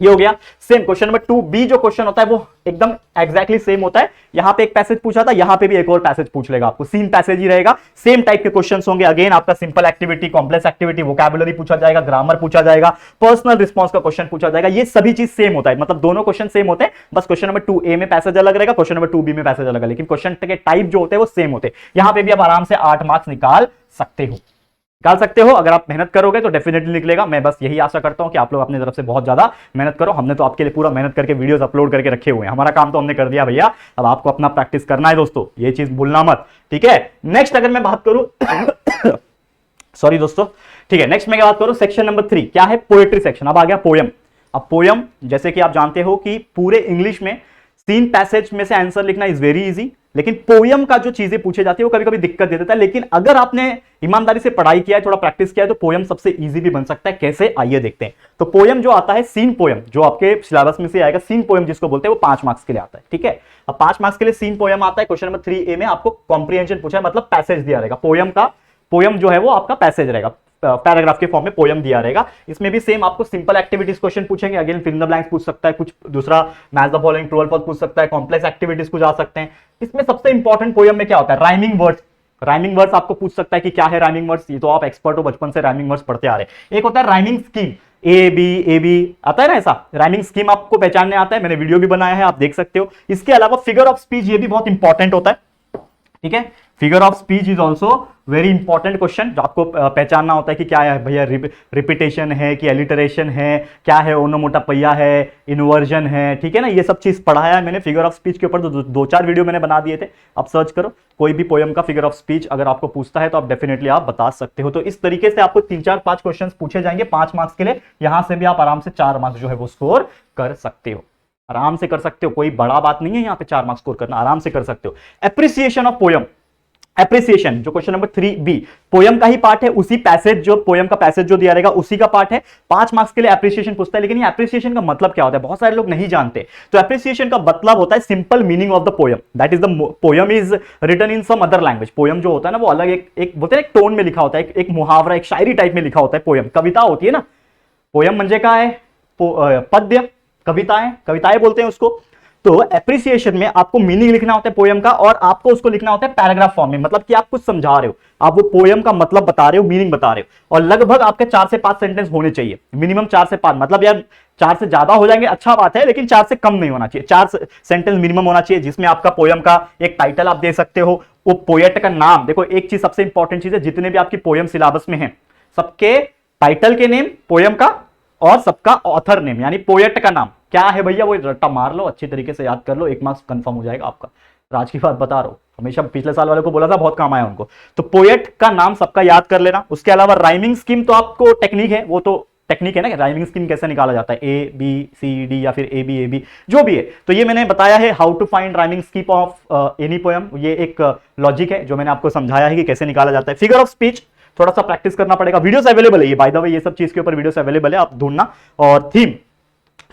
ये हो गया। सेम क्वेश्चन नंबर 2B जो क्वेश्चन होता है वो एकदम एग्जैक्टली सेम होता है। यहां पे एक पैसेज पूछा था, यहां पे भी एक और पैसेज पूछ लेगा आपको, सीन पैसेज ही रहेगा, सेम टाइप के क्वेश्चंस होंगे। अगेन आपका simple activity, complex activity, vocabulary पूछा जाएगा, ग्रामर पूछा जाएगा, पर्सनल रिस्पॉन्स का क्वेश्चन पूछा जाएगा। ये सभी चीज सेम होता है, मतलब दोनों क्वेश्चन सेम होते हैं, बस क्वेश्चन नंबर 2A में पैसेज अलग रहेगा, क्वेश्चन नंबर 2B में पैसेज अलग है, लेकिन क्वेश्चन के टाइप जो होते हैं वो सेम होते हैं। यहां पे भी आप आराम से 8 मार्क्स निकाल सकते हो। निकाल सकते हो, अगर आप मेहनत करोगे तो डेफिनेटली निकलेगा। मैं बस यही आशा करता हूं कि आप लोग अपनी तरफ से बहुत ज्यादा मेहनत करो। हमने तो आपके लिए पूरा मेहनत करके वीडियोस अपलोड करके रखे हुए हैं, हमारा काम तो हमने कर दिया भैया, अब आपको अपना प्रैक्टिस करना है दोस्तों, ये चीज भूलना मत, ठीक है। नेक्स्ट अगर मैं बात करूं सॉरी दोस्तों, ठीक है, नेक्स्ट मैं बात करूं सेक्शन नंबर 3, क्या है, पोएट्री सेक्शन। अब आ गया पोयम। अब पोयम जैसे कि आप जानते हो कि पूरे इंग्लिश में 3 पैसेज में से आंसर लिखना इज वेरी इजी, लेकिन पोयम का जो चीजें पूछे जाती है वो कभी कभी दिक्कत दे देता है। लेकिन अगर आपने ईमानदारी से पढ़ाई किया है, थोड़ा प्रैक्टिस किया है, तो पोयम सबसे इजी भी बन सकता है। कैसे, आइए देखते हैं। तो पोयम जो आता है, सीन पोयम, जो आपके सिलेबस में से आएगा, सीन पोयम जिसको बोलते हैं, वो 5 मार्क्स के लिए आता है, ठीक है। अब 5 मार्क्स के लिए सीन पोयम आता है। क्वेश्चन नंबर 3A में आपको कॉम्प्रिहेंशन पूछा है, मतलब पैसेज दिया रहेगा पोयम का। पोयम जो है वो आपका पैसेज रहेगा, पैराग्राफ के फॉर्म में पोयम दिया रहेगा। इसमें भी सेम आपको सिंपल एक्टिविटीज क्वेश्चन पूछेंगे, again fill in the blanks पूछ सकता है, कुछ दूसरा मैच द फॉलोइंग ट्रू और फॉल्स पूछ सकता है, कॉम्प्लेक्स एक्टिविटीज कुछ आ सकते हैं। इसमें सबसे इंपॉर्टेंट पोयम में क्या होता है, राइमिंग वर्ड्स। राइमिंग वर्ड्स आपको पूछ सकता है कि क्या है राइमिंग वर्ड्स, ये तो आप एक्सपर्ट हो, बचपन से राइमिंग वर्ड्स पढ़ते आ रहे हैं। एक होता है राइमिंग स्कीम, ए बी आता है ना, ऐसा राइमिंग स्कीम आपको पहचानने आता है, मैंने वीडियो भी बनाया है, आप देख सकते हो। इसके अलावा फिगर ऑफ स्पीच, ये भी बहुत इंपॉर्टेंट होता है, ठीक है। Figure of speech is also very important question, जो आपको पहचानना होता है कि क्या है भैया, रिपीटेशन है कि एलिटरेशन है, क्या है ओनोमोटोपैया है, इन्वर्जन है, ठीक है ना। ये सब चीज पढ़ाया है मैंने फिगर ऑफ स्पीच के ऊपर, तो 2-4 वीडियो मैंने बना दिए थे, आप सर्च करो। कोई भी पोयम का फिगर ऑफ स्पीच अगर आपको पूछता है तो आप डेफिनेटली आप बता सकते हो। तो इस तरीके से आपको 3-4-5 क्वेश्चन पूछे जाएंगे 5 मार्क्स के लिए, यहां से भी आप आराम से 4 मार्क्स जो है वो स्कोर कर सकते हो, आराम से कर सकते हो। कोई बड़ा बात नहीं है यहाँ पे 4 मार्क्स स्कोर करना, आराम से कर सकते हो। एप्रिसिएशन ऑफ पोयम, एप्रिसिएशन जो क्वेश्चन नंबर 3B, पोयम का ही पार्ट है, उसी पैसेज, जो पोयम का पैसेज जो दिया रहेगा उसी का पार्ट है। 5 मार्क्स के लिए एप्रिसिएशन पूछता है, लेकिन ये एप्रिसिएशन का मतलब क्या होता है बहुत सारे लोग नहीं जानते। तो एप्रिसिएशन का मतलब होता है simple meaning of the poem, that is the poem is written in some other language. Poem जो होता है ना वो अलग एक बोलते हैं एक टोन में लिखा होता है, एक मुहावरा, एक शायरी टाइप में लिखा होता है। पोयम कविता होती है ना, पोयम म्हणजे काय है, पद्य, कविताएं बोलते हैं उसको। तो एप्रिसिएशन में आपको मीनिंग लिखना होता है पोयम का, और आपको उसको लिखना होता है पैराग्राफ फॉर्म में, मतलब कि आप कुछ समझा रहे हो, आप वो पोयम का मतलब बता रहे हो, मीनिंग बता रहे हो, और लगभग आपके 4 से 5 सेंटेंस होने चाहिए, मिनिमम 4 से 5, मतलब यार 4 से ज्यादा हो जाएंगे अच्छा बात है, लेकिन 4 से कम नहीं होना चाहिए, 4 सेंटेंस मिनिमम होना चाहिए, जिसमें आपका पोयम का एक टाइटल आप दे सकते हो, वो पोएट का नाम। देखो एक चीज सबसे इंपॉर्टेंट चीज है, जितने भी आपकी पोयम सिलेबस में है, सबके टाइटल के नेम पोयम का और सबका ऑथर नेम, यानी पोएट का नाम क्या है भैया, वो रट्टा मार लो, अच्छी तरीके से याद कर लो, 1 मार्क्स कंफर्म हो जाएगा आपका। राज की बात बता रहा हूं, हमेशा पिछले साल वाले को बोला था, बहुत काम आया उनको। तो पोएट का नाम सबका याद कर लेना। उसके अलावा राइमिंग स्कीम तो आपको टेक्निक है, वो तो टेक्निक है ना, राइमिंग स्कीम कैसे निकाला जाता है, ABCD या फिर AB जो भी है। तो ये मैंने बताया है, how to find rhyming scheme of any poem, ये एक लॉजिक है जो मैंने आपको समझाया है कि कैसे निकाला जाता है। फिगर ऑफ स्पीच थोड़ा सा प्रैक्टिस करना पड़ेगा, वीडियोस अवेलेबल है, ये बाय द वे ये सब चीज के ऊपर वीडियोस अवेलेबल है, आप ढूंढना। और थीम,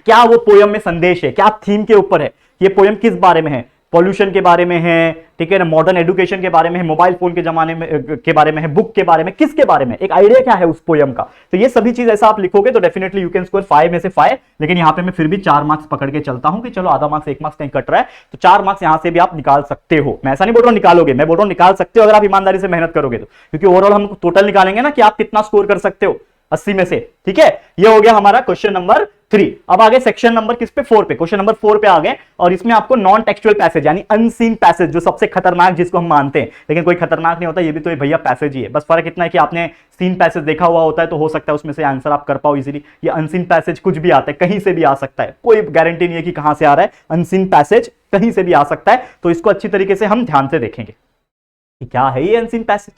क्या वो पोयम में संदेश है, क्या थीम के ऊपर है, ये पोयम किस बारे में है, पॉल्यूशन के बारे में है, ठीक है ना, मॉडर्न एजुकेशन के बारे में है, मोबाइल फोन के जमाने में के बारे में है, बुक के बारे में, किसके बारे में, एक आइडिया क्या है उस पोयम का। तो ये सभी चीज ऐसा आप लिखोगे तो डेफिनेटली यू कैन स्कोर 5 में से 5, लेकिन यहां पे मैं फिर भी 4 मार्क्स पकड़ के चलता हूं कि चलो आधा मार्क्स 1 मार्क्स कहीं कट रहा है, तो 4 मार्क्स यहां से भी आप निकाल सकते हो। मैं ऐसा नहीं बोल रहा हूं निकालोगे, मैं बोल रहा हूं निकाल सकते हो अगर आप ईमानदारी से मेहनत करोगे तो, क्योंकि ओवरऑल हम टोटल निकालेंगे ना कि आप कितना स्कोर कर सकते हो 80 में से, ठीक है। ये हो गया हमारा क्वेश्चन नंबर 3। अब आगे सेक्शन नंबर किस पे, 4 पे, क्वेश्चन नंबर 4 पे आ गए, और इसमें आपको नॉन टेक्सचुअल पैसेज यानी अनसीन पैसेज, जो सबसे खतरनाक जिसको हम मानते हैं, लेकिन कोई खतरनाक नहीं होता, ये भी तो भैया पैसेज ही है, बस फर्क इतना है कि आपने सीन पैसेज देखा हुआ होता है तो हो सकता है उसमें से आंसर आप कर पाओ इजीली। ये अनसीन पैसेज कुछ भी आता है, कहीं से भी आ सकता है, कोई गारंटी नहीं है कि कहां से आ रहा है, अनसीन पैसेज कहीं से भी आ सकता है। तो इसको अच्छी तरीके से हम ध्यान से देखेंगे कि क्या है ये अनसीन पैसेज,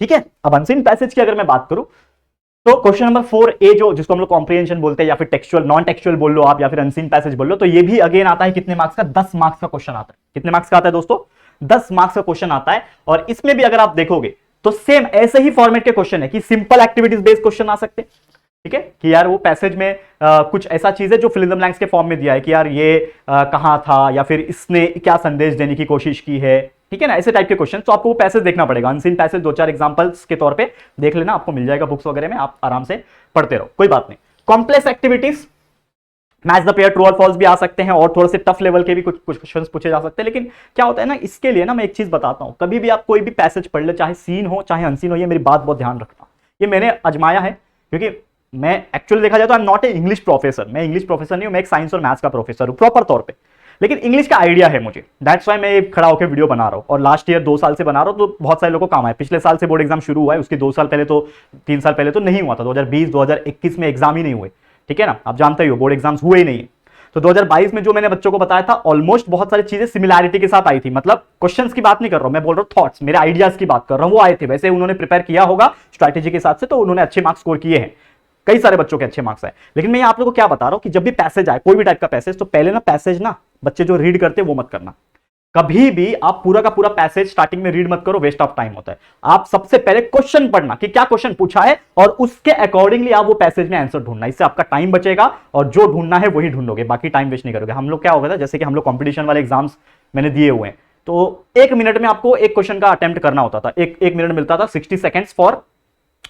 ठीक है। अब अनसीन पैसेज की अगर मैं बात करूं तो क्वेश्चन नंबर 4A जो जिसको हम लोग कॉम्प्रिहेंशन बोलते हैं, या फिर टेक्सचुअल नॉन टेक्सचुअल बोल लो आप, या फिर अनसीन पैसेज बोल लो, तो ये भी अगेन आता है कितने मार्क्स का, 10 मार्क्स का क्वेश्चन आता है। कितने मार्क्स का आता है दोस्तों, 10 मार्क्स का क्वेश्चन आता है। और इसमें भी अगर आप देखोगे तो सेम ऐसे ही फॉर्मेट के क्वेश्चन है कि सिंपल एक्टिविटीज बेस्ड क्वेश्चन आ सकते हैं, ठीक है, कि यार वो पैसेज में कुछ ऐसा चीज है जो फिल इन द ब्लैंक्स के फॉर्म में दिया है कि यार ये कहां था, या फिर इसने क्या संदेश देने की कोशिश की है, ठीक है ना, ऐसे टाइप के क्वेश्चन। तो आपको वो पैसेज देखना पड़ेगा, अनसीन पैसेज 2-4 एग्जांपल्स के तौर पे देख लेना, आपको मिल जाएगा बुक्स वगैरह में, आप आराम से पढ़ते रहो, कोई बात नहीं। Complex activities, match the pair, true और फॉल्स भी आ सकते हैं, और थोड़े से टफ लेवल के भी कुछ क्वेश्चंस पूछे जा सकते हैं। लेकिन क्या होता है ना, इसके लिए ना मैं एक चीज बताता हूं, कभी भी आप कोई भी पैसेज पढ़ ले, चाहे सीन हो चाहे अनसीन हो, ये मेरी बात बहुत ध्यान रखना, ये मैंने आजमाया है, क्योंकि मैं एक्चुअली देखा जाए तो I am not a English professor, मैं इंग्लिश प्रोफेसर नहीं हूं, मैं एक साइंस और मैथ्स का प्रोफेसर हूं प्रॉपर तौर पे। लेकिन इंग्लिश का आइडिया है मुझे, दैट्स वाई मैं खड़ा होकर वीडियो बना रहा हूँ। और लास्ट ईयर 2 साल से बना रहा हूँ, तो बहुत सारे लोगों को काम है। पिछले साल से बोर्ड एग्जाम शुरू हुआ है, उसके 2 साल पहले तो 3 साल पहले तो नहीं हुआ था, 2020 2021 में एग्जाम ही नहीं हुए, ठीक है ना, आप जानते ही हो बोर्ड एग्जाम्स हुए ही नहीं है। तो 2022 में जो मैंने बच्चों को बताया था, ऑलमोस्ट बहुत सारी चीजें सिमिलैरिटी के साथ आई थी। मतलब क्वेश्चंस की बात नहीं कर रहा हूं मैं, बोल रहा हूं थॉट्स, मेरे आइडियाज की बात कर रहा हूं, वो आए थे। वैसे उन्होंने प्रिपेयर किया होगा स्ट्रैटेजी के साथ से, तो उन्होंने अच्छे मार्क्स स्कोर किए हैं, कई सारे बच्चों के अच्छे मार्क्स आए। लेकिन मैं आप लोगों को क्या बता रहा हूं कि जब भी पैसेज आए, कोई भी टाइप का पैसेज, तो पहले ना पैसेज ना बच्चे जो रीड करते हैं वो मत करना। कभी भी आप पूरा का पूरा पैसेज स्टार्टिंग में रीड मत करो, वेस्ट ऑफ टाइम होता है। आप सबसे पहले क्वेश्चन पढ़ना कि क्या क्वेश्चन पूछा है, और उसके अकॉर्डिंगली आप वो पैसेज में आंसर ढूंढना। इससे आपका टाइम बचेगा, और जो ढूंढना है वही ढूंढोगे, बाकी टाइम वेस्ट नहीं करोगे। हम लोग क्या होगा था, जैसे कि हम लोग कॉम्पिटिशन वाले एग्जाम्स मैंने दिए हुए हैं, तो 1 मिनट में आपको एक क्वेश्चन का अटेम्प्ट करना होता था, एक मिनट मिलता था, 60 सेकेंड्स फॉर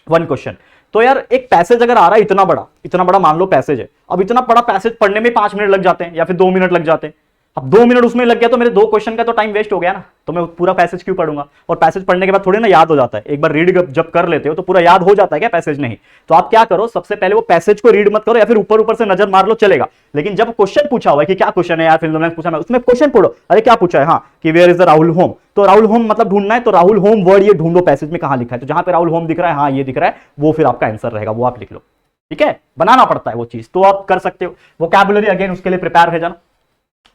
1 क्वेश्चन। तो यार एक पैसेज अगर आ रहा है इतना बड़ा मान लो पैसेज है, अब इतना बड़ा पैसेज पढ़ने में 5 मिनट लग जाते हैं या फिर 2 मिनट लग जाते हैं। अब 2 मिनट उसमें लग गया तो मेरे 2 क्वेश्चन का तो टाइम वेस्ट हो गया ना, तो मैं पूरा पैसेज क्यों पढ़ूंगा। और पैसेज पढ़ने के बाद थोड़ी ना याद हो जाता है, एक बार रीड जब कर लेते हो तो पूरा याद हो जाता है क्या, पैसेज नहीं। तो आप क्या करो, सबसे पहले वो पैसेज को रीड मत करो, या फिर ऊपर ऊपर से नजर मार लो चलेगा। लेकिन जब क्वेश्चन पूछा हुआ है कि क्या क्वेश्चन है यार, फिर पूछा मैं, उसमें क्वेश्चन पढ़ो, अरे क्या पूछा है, हाँ कि where is the Rahul home, तो राहुल होम मतलब ढूंढना है, तो राहुल होम वर्ड ये ढूंढो पैसेज में कहां लिखा है, तो जहां पे राहुल होम दिख रहा है, हाँ ये दिख रहा है, वो फिर आपका आंसर रहेगा, वो आप लिख लो। ठीक है, बनाना पड़ता है वो चीज, तो आप कर सकते हो। वोकैबुलरी अगेन उसके लिए प्रिपेयर है जाना,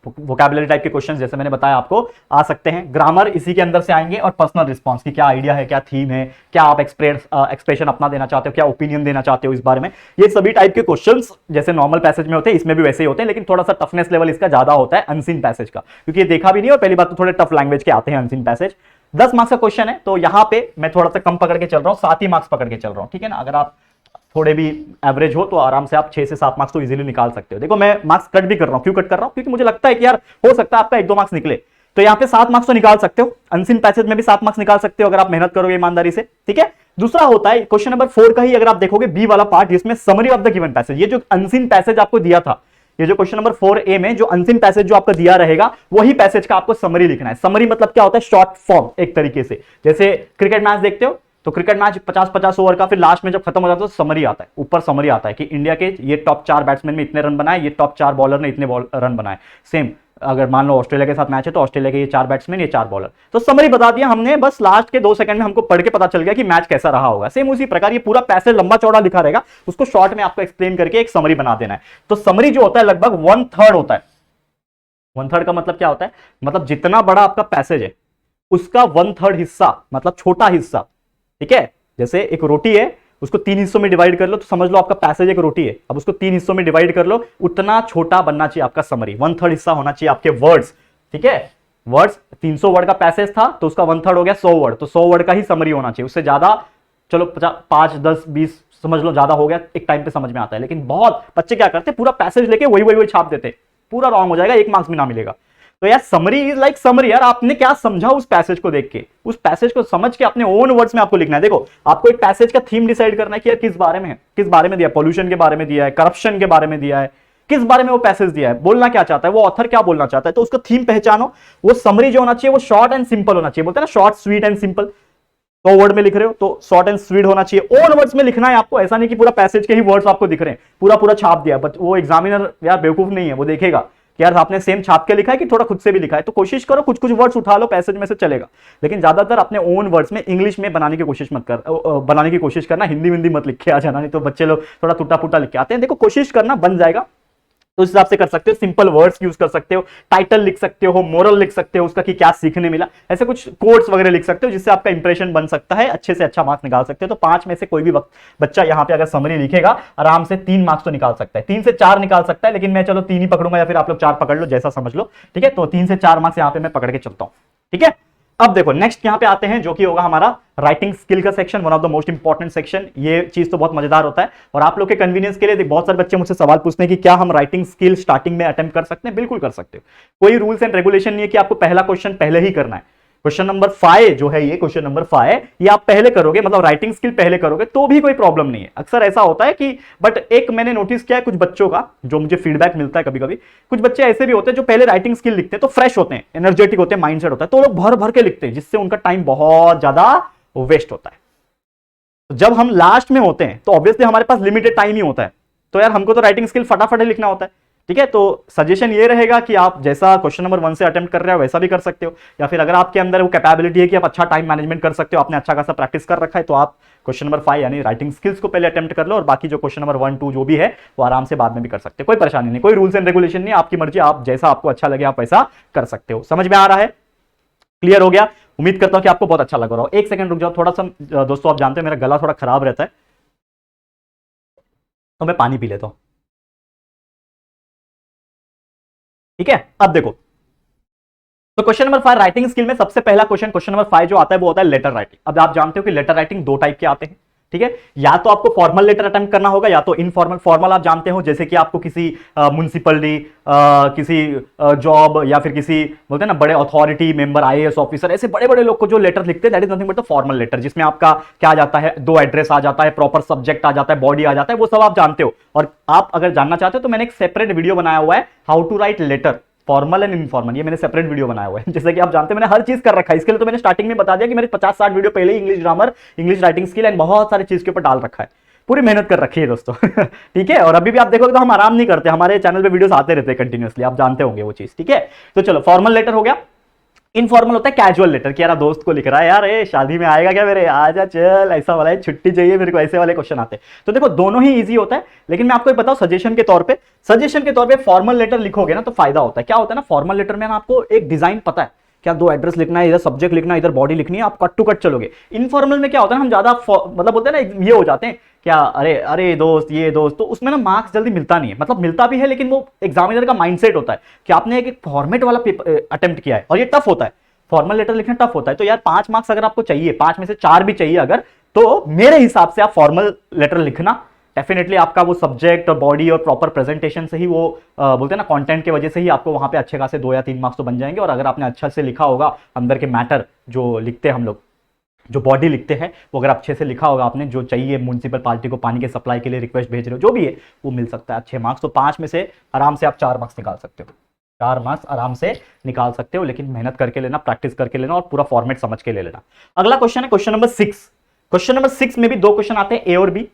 वोकैबुलरी टाइप के क्वेश्चंस जैसे मैंने बताया आपको आ सकते हैं। ग्रामर इसी के अंदर से आएंगे, और पर्सनल रिस्पांस की क्या आइडिया है, क्या थीम है, क्या आप एक्सप्रेशन अपना देना चाहते हो, क्या ओपिनियन देना चाहते हो इस बारे में, ये सभी टाइप के क्वेश्चंस जैसे नॉर्मल पैसेज में होते हैं, इसमें भी वैसे ही होते हैं। लेकिन थोड़ा सा टफनेस लेवल इसका ज्यादा होता है अनसीन पैसेज का, क्योंकि ये देखा भी नहीं, और पहली बात तो थोड़े टफ लैंग्वेज के आते हैं अनसीन पैसेज। 10 मार्क्स का क्वेश्चन है, तो यहां पे मैं थोड़ा सा कम पकड़ के चल रहा हूं, 7 ही मार्क्स पकड़ के चल रहा हूं, ठीक है ना। अगर आप थोड़े भी एवरेज हो तो आराम से आप 6 से 7 मार्क्स तो इजीली निकाल सकते हो। देखो मैं मार्क्स कट भी कर रहा हूं, क्यों कट कर रहा हूं, क्योंकि मुझे लगता है कि यार हो सकता है आपका 1-2 मार्क्स निकले, तो यहाँ पे 7 मार्क्स तो निकाल सकते हो। अनसीन पैसेज में भी 7 मार्क्स निकाल सकते हो अगर आप मेहनत करोगे ईमानदारी से, ठीक है। दूसरा होता है क्वेश्चन नंबर 4 का ही, अगर आप देखोगे बी वाला पार्ट, जिसमें summary of the given passage, ये जो अनसीन पैसेज आपको दिया था, ये जो क्वेश्चन नंबर 4A में जो अनसीन पैसेज जो आपका दिया रहेगा, वही पैसेज का आपको समरी लिखना है। समरी मतलब क्या होता है, शॉर्ट फॉर्म एक तरीके से। जैसे क्रिकेट मैच देखते हो, तो क्रिकेट मैच 50-50 ओवर का, फिर लास्ट में जब खत्म हो जाता है तो समरी आता है, ऊपर समरी आता है कि इंडिया के ये टॉप 4 बैट्समैन में इतने रन बनाए, ये टॉप 4 बॉलर ने इतने रन बनाए। सेम अगर मान लो ऑस्ट्रेलिया के साथ मैच है, तो ऑस्ट्रेलिया के ये 4 बैट्समैन, ये 4 बॉलर, तो समरी बता दिया हमने, बस लास्ट के 2 सेकंड में हमको पढ़ के पता चल गया कि मैच कैसा रहा होगा। सेम उसी प्रकार ये पूरा पैसेज लंबा चौड़ा लिखा रहेगा, उसको शॉर्ट में आपको एक्सप्लेन करके एक समरी बना देना है। तो समरी जो होता है लगभग 1/3 होता है। 1/3 का मतलब क्या होता है, मतलब जितना बड़ा आपका पैसेज है उसका 1/3 हिस्सा, मतलब छोटा हिस्सा, ठीक है। जैसे एक रोटी है, उसको 3 हिस्सों में डिवाइड कर लो, तो समझ लो आपका पैसेज एक रोटी है, अब उसको 3 हिस्सों में डिवाइड कर लो, उतना छोटा बनना चाहिए आपका समरी। 1/3 हिस्सा होना चाहिए आपके वर्ड्स, ठीक है। वर्ड्स 300 वर्ड का पैसेज था, तो उसका 1/3 हो गया 100 वर्ड, तो 100 वर्ड का ही समरी होना चाहिए। उससे ज्यादा चलो 5, 10, 20 समझ लो ज्यादा हो गया, एक टाइम पे समझ में आता है। लेकिन बहुत बच्चे क्या करते, पूरा पैसेज लेके वही छाप देते, पूरा रॉन्ग हो जाएगा, 1 मार्क्स भी ना मिलेगा। तो यार समरी इज लाइक समरी, यार आपने क्या समझा उस पैसेज को देख के, उस पैसेज को समझ के अपने ओन वर्ड्स में आपको लिखना है। देखो आपको एक पैसेज का थीम डिसाइड करना है कि यार किस बारे में है, किस बारे में दिया है, पॉल्यूशन के बारे में दिया है, करप्शन के बारे में दिया है, किस बारे में वो पैसेज दिया है, बोलना क्या चाहता है, वो ऑथर क्या बोलना चाहता है, तो उसका थीम पहचानो। वो समरी जो होना चाहिए वो शॉर्ट एंड सिंपल होना चाहिए, बोलते हैं ना शॉर्ट स्वीट एंड सिंपल। तो वर्ड में लिख रहे हो तो शॉर्ट एंड स्वीट होना चाहिए, ओन वर्ड्स में लिखना है आपको। ऐसा नहीं कि पूरा पैसेज के ही वर्ड्स आपको दिख रहे हैं, पूरा छाप दिया, बट वो एग्जामिनर यार बेवकूफ नहीं है, वो देखेगा कि यार आपने सेम छाप के लिखा है कि थोड़ा खुद से भी लिखा है। तो कोशिश करो कुछ वर्ड्स उठा लो पैसेज में से, चलेगा। लेकिन ज्यादातर अपने ओन वर्ड्स में इंग्लिश में बनाने की कोशिश करना, हिंदी मत लिख के आ जाना, नहीं तो बच्चे लोग थोड़ा टूटा फूटा लिख के आते हैं। देखो कोशिश करना, बन जाएगा। तो उस हिसाब से कर सकते हो, सिंपल वर्ड्स यूज कर सकते हो, टाइटल लिख सकते हो, मोरल लिख सकते हो उसका कि क्या सीखने मिला, ऐसे कुछ कोट्स वगैरह लिख सकते हो जिससे आपका इंप्रेशन बन सकता है, अच्छे से अच्छा मार्क्स निकाल सकते हो। तो 5 में से कोई भी बच्चा यहाँ पे अगर समरी लिखेगा आराम से 3 मार्क्स तो निकाल सकता है, 3 से 4 निकाल सकता है। लेकिन मैं चलो 3 ही पकड़ूंगा, या फिर आप लोग 4 पकड़ लो, जैसा समझ लो, ठीक है। तो 3 से 4 मार्क्स यहाँ पे मैं पकड़ के चलता हूँ, ठीक है। अब देखो नेक्स्ट यहां पे आते हैं, जो कि होगा हमारा राइटिंग स्किल का section, one of the most important section. ये चीज तो बहुत मजेदार होता है, और आप लोग के कन्वीनियंस के लिए बहुत सारे बच्चे मुझसे सवाल पूछते हैं कि क्या हम राइटिंग स्किल स्टार्टिंग में अटेम्प्ट कर सकते हैं। बिल्कुल कर सकते हो, कोई रूल्स एंड रेगुलेशन नहीं है कि आपको पहला क्वेश्चन पहले ही करना है। क्वेश्चन नंबर 5 जो है, ये क्वेश्चन नंबर 5 ये आप पहले करोगे, मतलब राइटिंग स्किल पहले करोगे तो भी कोई प्रॉब्लम नहीं है। अक्सर ऐसा होता है कि, बट एक मैंने नोटिस किया है कुछ बच्चों का, जो मुझे फीडबैक मिलता है कभी कभी, कुछ बच्चे ऐसे भी होते हैं जो पहले राइटिंग स्किल लिखते हैं तो फ्रेश होते हैं, एनर्जेटिक होते हैं, माइंडसेट होता है, तो लोग भर भर के लिखते हैं, जिससे उनका टाइम बहुत ज्यादा वेस्ट होता है। तो जब हम लास्ट में होते हैं तो ऑब्वियसली हमारे पास लिमिटेड टाइम ही होता है, तो यार हमको तो राइटिंग स्किल फटाफट लिखना होता है। ठीक है, तो सजेशन ये रहेगा कि आप जैसा क्वेश्चन नंबर 1 से अटेम्प्ट कर रहे हो वैसा भी कर सकते हो, या फिर अगर आपके अंदर वो कैपेबिलिटी है कि आप अच्छा टाइम मैनेजमेंट कर सकते हो, आपने अच्छा खासा प्रैक्टिस कर रखा है, तो आप क्वेश्चन नंबर 5 यानी राइटिंग स्किल्स को पहले अटेम्प्ट कर लो, और बाकी जो क्वेश्चन नंबर 1 2 जो भी है वो आराम से बाद में भी कर सकते हो, कोई परेशानी नहीं, कोई रूल्स एंड रेगुलेशन नहीं, आपकी मर्जी, आप जैसा आपको अच्छा लगे आप वैसा कर सकते हो। समझ में आ रहा है? क्लियर हो गया? उम्मीद करता हूं कि आपको बहुत अच्छा लग रहा हो। एक सेकंड रुक जाओ थोड़ा सा, दोस्तों आप जानते हैं मेरा गला थोड़ा खराब रहता है, तो मैं पानी पी लेता हूं। ठीक है, अब देखो, तो क्वेश्चन नंबर 5 राइटिंग स्किल में सबसे पहला क्वेश्चन नंबर 5 जो आता है वो होता है लेटर राइटिंग। अब आप जानते हो कि लेटर राइटिंग दो टाइप के आते हैं, ठीक है, या तो आपको फॉर्मल लेटर अटेम्प्ट करना होगा या तो इनफॉर्मल। फॉर्मल आप जानते हो जैसे कि आपको किसी म्युनिसिपलिटी, किसी जॉब, या फिर किसी बोलते हैं ना बड़े अथॉरिटी मेंबर, आईएएस ऑफिसर, ऐसे बड़े बड़े लोग को जो लेटर लिखते हैं that is nothing but the formal letter, जिसमें आपका क्या आ जाता है, दो एड्रेस आ जाता है, प्रॉपर सब्जेक्ट आ जाता है, बॉडी आ जाता है, वो सब आप जानते हो। और आप अगर जानना चाहते हो तो मैंने एक सेपरेट वीडियो बनाया हुआ है, how to write letter formal and informal, ये मैंने सेपरेट वीडियो बनाया हुआ है। जैसे कि आप जानते हैं मैंने हर चीज कर रखा है, इसके लिए तो मैंने स्टार्टिंग में बता दिया कि मेरे 50-60 वीडियो पहले ही English grammar, English writing skill and बहुत सारी चीज के ऊपर डाल रखा है, पूरी मेहनत कर रखी है दोस्तों। ठीक है, और अभी भी आप देखोगे तो हम आराम नहीं करते, हमारे चैनल पे वीडियोस आते रहते हैं कंटिन्यूअसली, आप जानते होंगे वो चीज। ठीक है, तो चलो फॉर्मल लेटर हो गया। इनफॉर्मल होता है कैजुअल लेटर, कि यार दोस्त को लिख रहा है, यार ए शादी में आएगा क्या मेरे, आजा चल, ऐसा वाला है, छुट्टी चाहिए मेरे को, ऐसे वाले क्वेश्चन आते हैं। तो देखो दोनों ही इजी होता है, लेकिन मैं आपको एक बताऊं सजेशन के तौर पे फॉर्मल लेटर लिखोगे ना तो फायदा होता है। क्या होता है ना, फॉर्मल लेटर में ना आपको एक डिजाइन पता है, क्या दो एड्रेस लिखना है, इधर सब्जेक्ट लिखना है, इधर बॉडी लिखनी है, आप कट टू कट चलोगे। इनफॉर्मल में क्या होता है ना, हम ज्यादा मतलब बोलते हैं ना ये हो जाते हैं, क्या अरे अरे दोस्त ये दोस्त, तो उसमें ना मार्क्स जल्दी मिलता नहीं है, मतलब मिलता भी है लेकिन वो एग्जामिनर का माइंडसेट होता है कि आपने एक फॉर्मेट वाला पेपर अटेम्प्ट किया है, और ये टफ होता है, फॉर्मल लेटर लिखना टफ होता है। तो यार 5 मार्क्स अगर आपको चाहिए, 5 में से 4 भी चाहिए अगर, तो मेरे हिसाब से आप फॉर्मल लेटर लिखना, डेफिनेटली आपका वो सब्जेक्ट और बॉडी और प्रॉपर प्रेजेंटेशन से ही वो बोलते हैं ना कंटेंट की वजह से ही आपको वहां पे अच्छे खासे 2 या 3 मार्क्स तो बन जाएंगे। और अगर आपने अच्छे से लिखा होगा अंदर के मैटर जो लिखते हैं हम लोग, जो बॉडी लिखते हैं, वो अगर अच्छे से लिखा होगा आपने, जो चाहिए म्युनिसिपल पार्टी को पानी के सप्लाई के लिए रिक्वेस्ट भेज रहे हो, जो भी है वो मिल सकता है अच्छे मार्क्स। तो 5 में से आराम से आप 4 मार्क्स निकाल सकते हो, 4 मार्क्स आराम से निकाल सकते हो, लेकिन मेहनत करके लेना, प्रैक्टिस करके लेना, और पूरा फॉर्मेट समझ के ले लेना। अगला क्वेश्चन है क्वेश्चन नंबर 6। क्वेश्चन नंबर 6 में भी 2 क्वेश्चन आते हैं, ए और बी।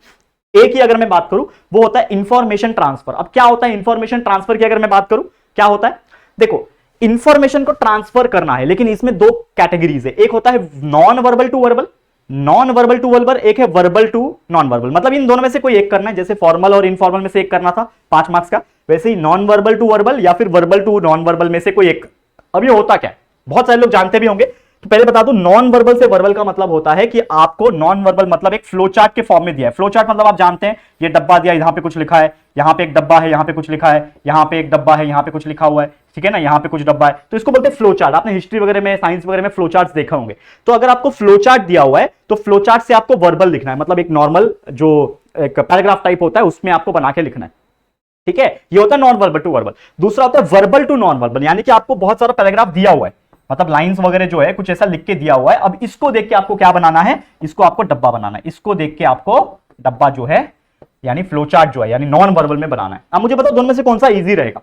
ए की अगर मैं बात करूं वो होता है इंफॉर्मेशन ट्रांसफर। अब क्या होता है इंफॉर्मेशन ट्रांसफर की अगर मैं बात करूं, क्या होता है, देखो इंफॉर्मेशन को ट्रांसफर करना है, लेकिन इसमें 2 कैटेगरीज है, एक होता है non verbal to verbal, non verbal to verbal, एक है वर्बल टू नॉन वर्बल। मतलब इन दोनों में से कोई एक करना है, जैसे फॉर्मल और इनफॉर्मल में से एक करना था 5 मार्क्स का, वैसे ही नॉन वर्बल टू वर्बल या फिर वर्बल टू नॉन वर्बल में से कोई एक। अब ये होता क्या है, बहुत सारे लोग जानते भी होंगे, तो पहले बता दूं, नॉन वर्बल से वर्बल का मतलब होता है कि आपको नॉन वर्बल मतलब एक फ्लो चार्ट के फॉर्म में दिया है। फ्लो चार्ट मतलब आप जानते हैं, ये डब्बा दिया, यहां पे कुछ लिखा है, यहां पे एक डब्बा है, यहां पे कुछ लिखा है, यहां पे एक डब्बा है, यहां पे कुछ लिखा हुआ है, ठीक है ना, यहां पे कुछ डब्बा है, तो इसको बोलते हैं फ्लो चार्ट। आपने हिस्ट्री वगैरह में, साइंस वगैरह में फ्लो चार्ट देखा होंगे। तो अगर आपको फ्लो चार्ट दिया हुआ है तो फ्लो चार्ट से आपको वर्बल लिखना है, मतलब एक नॉर्मल जो एक पैराग्राफ टाइप होता है उसमें आपको बना के लिखना है, ठीक है, ये होता है नॉन वर्बल टू वर्बल। दूसरा होता है वर्बल टू नॉन वर्बल, यानी कि आपको बहुत सारा पैराग्राफ दिया हुआ है, मतलब लाइंस वगैरह जो है कुछ ऐसा लिख के दिया हुआ है, अब इसको देख के आपको क्या बनाना है, इसको आपको डब्बा बनाना है, इसको देख के आपको डब्बा जो है यानी फ्लो चार्ट जो है यानी नॉन वर्बल में बनाना है। अब मुझे बताओ दोनों में से कौन सा इजी रहेगा।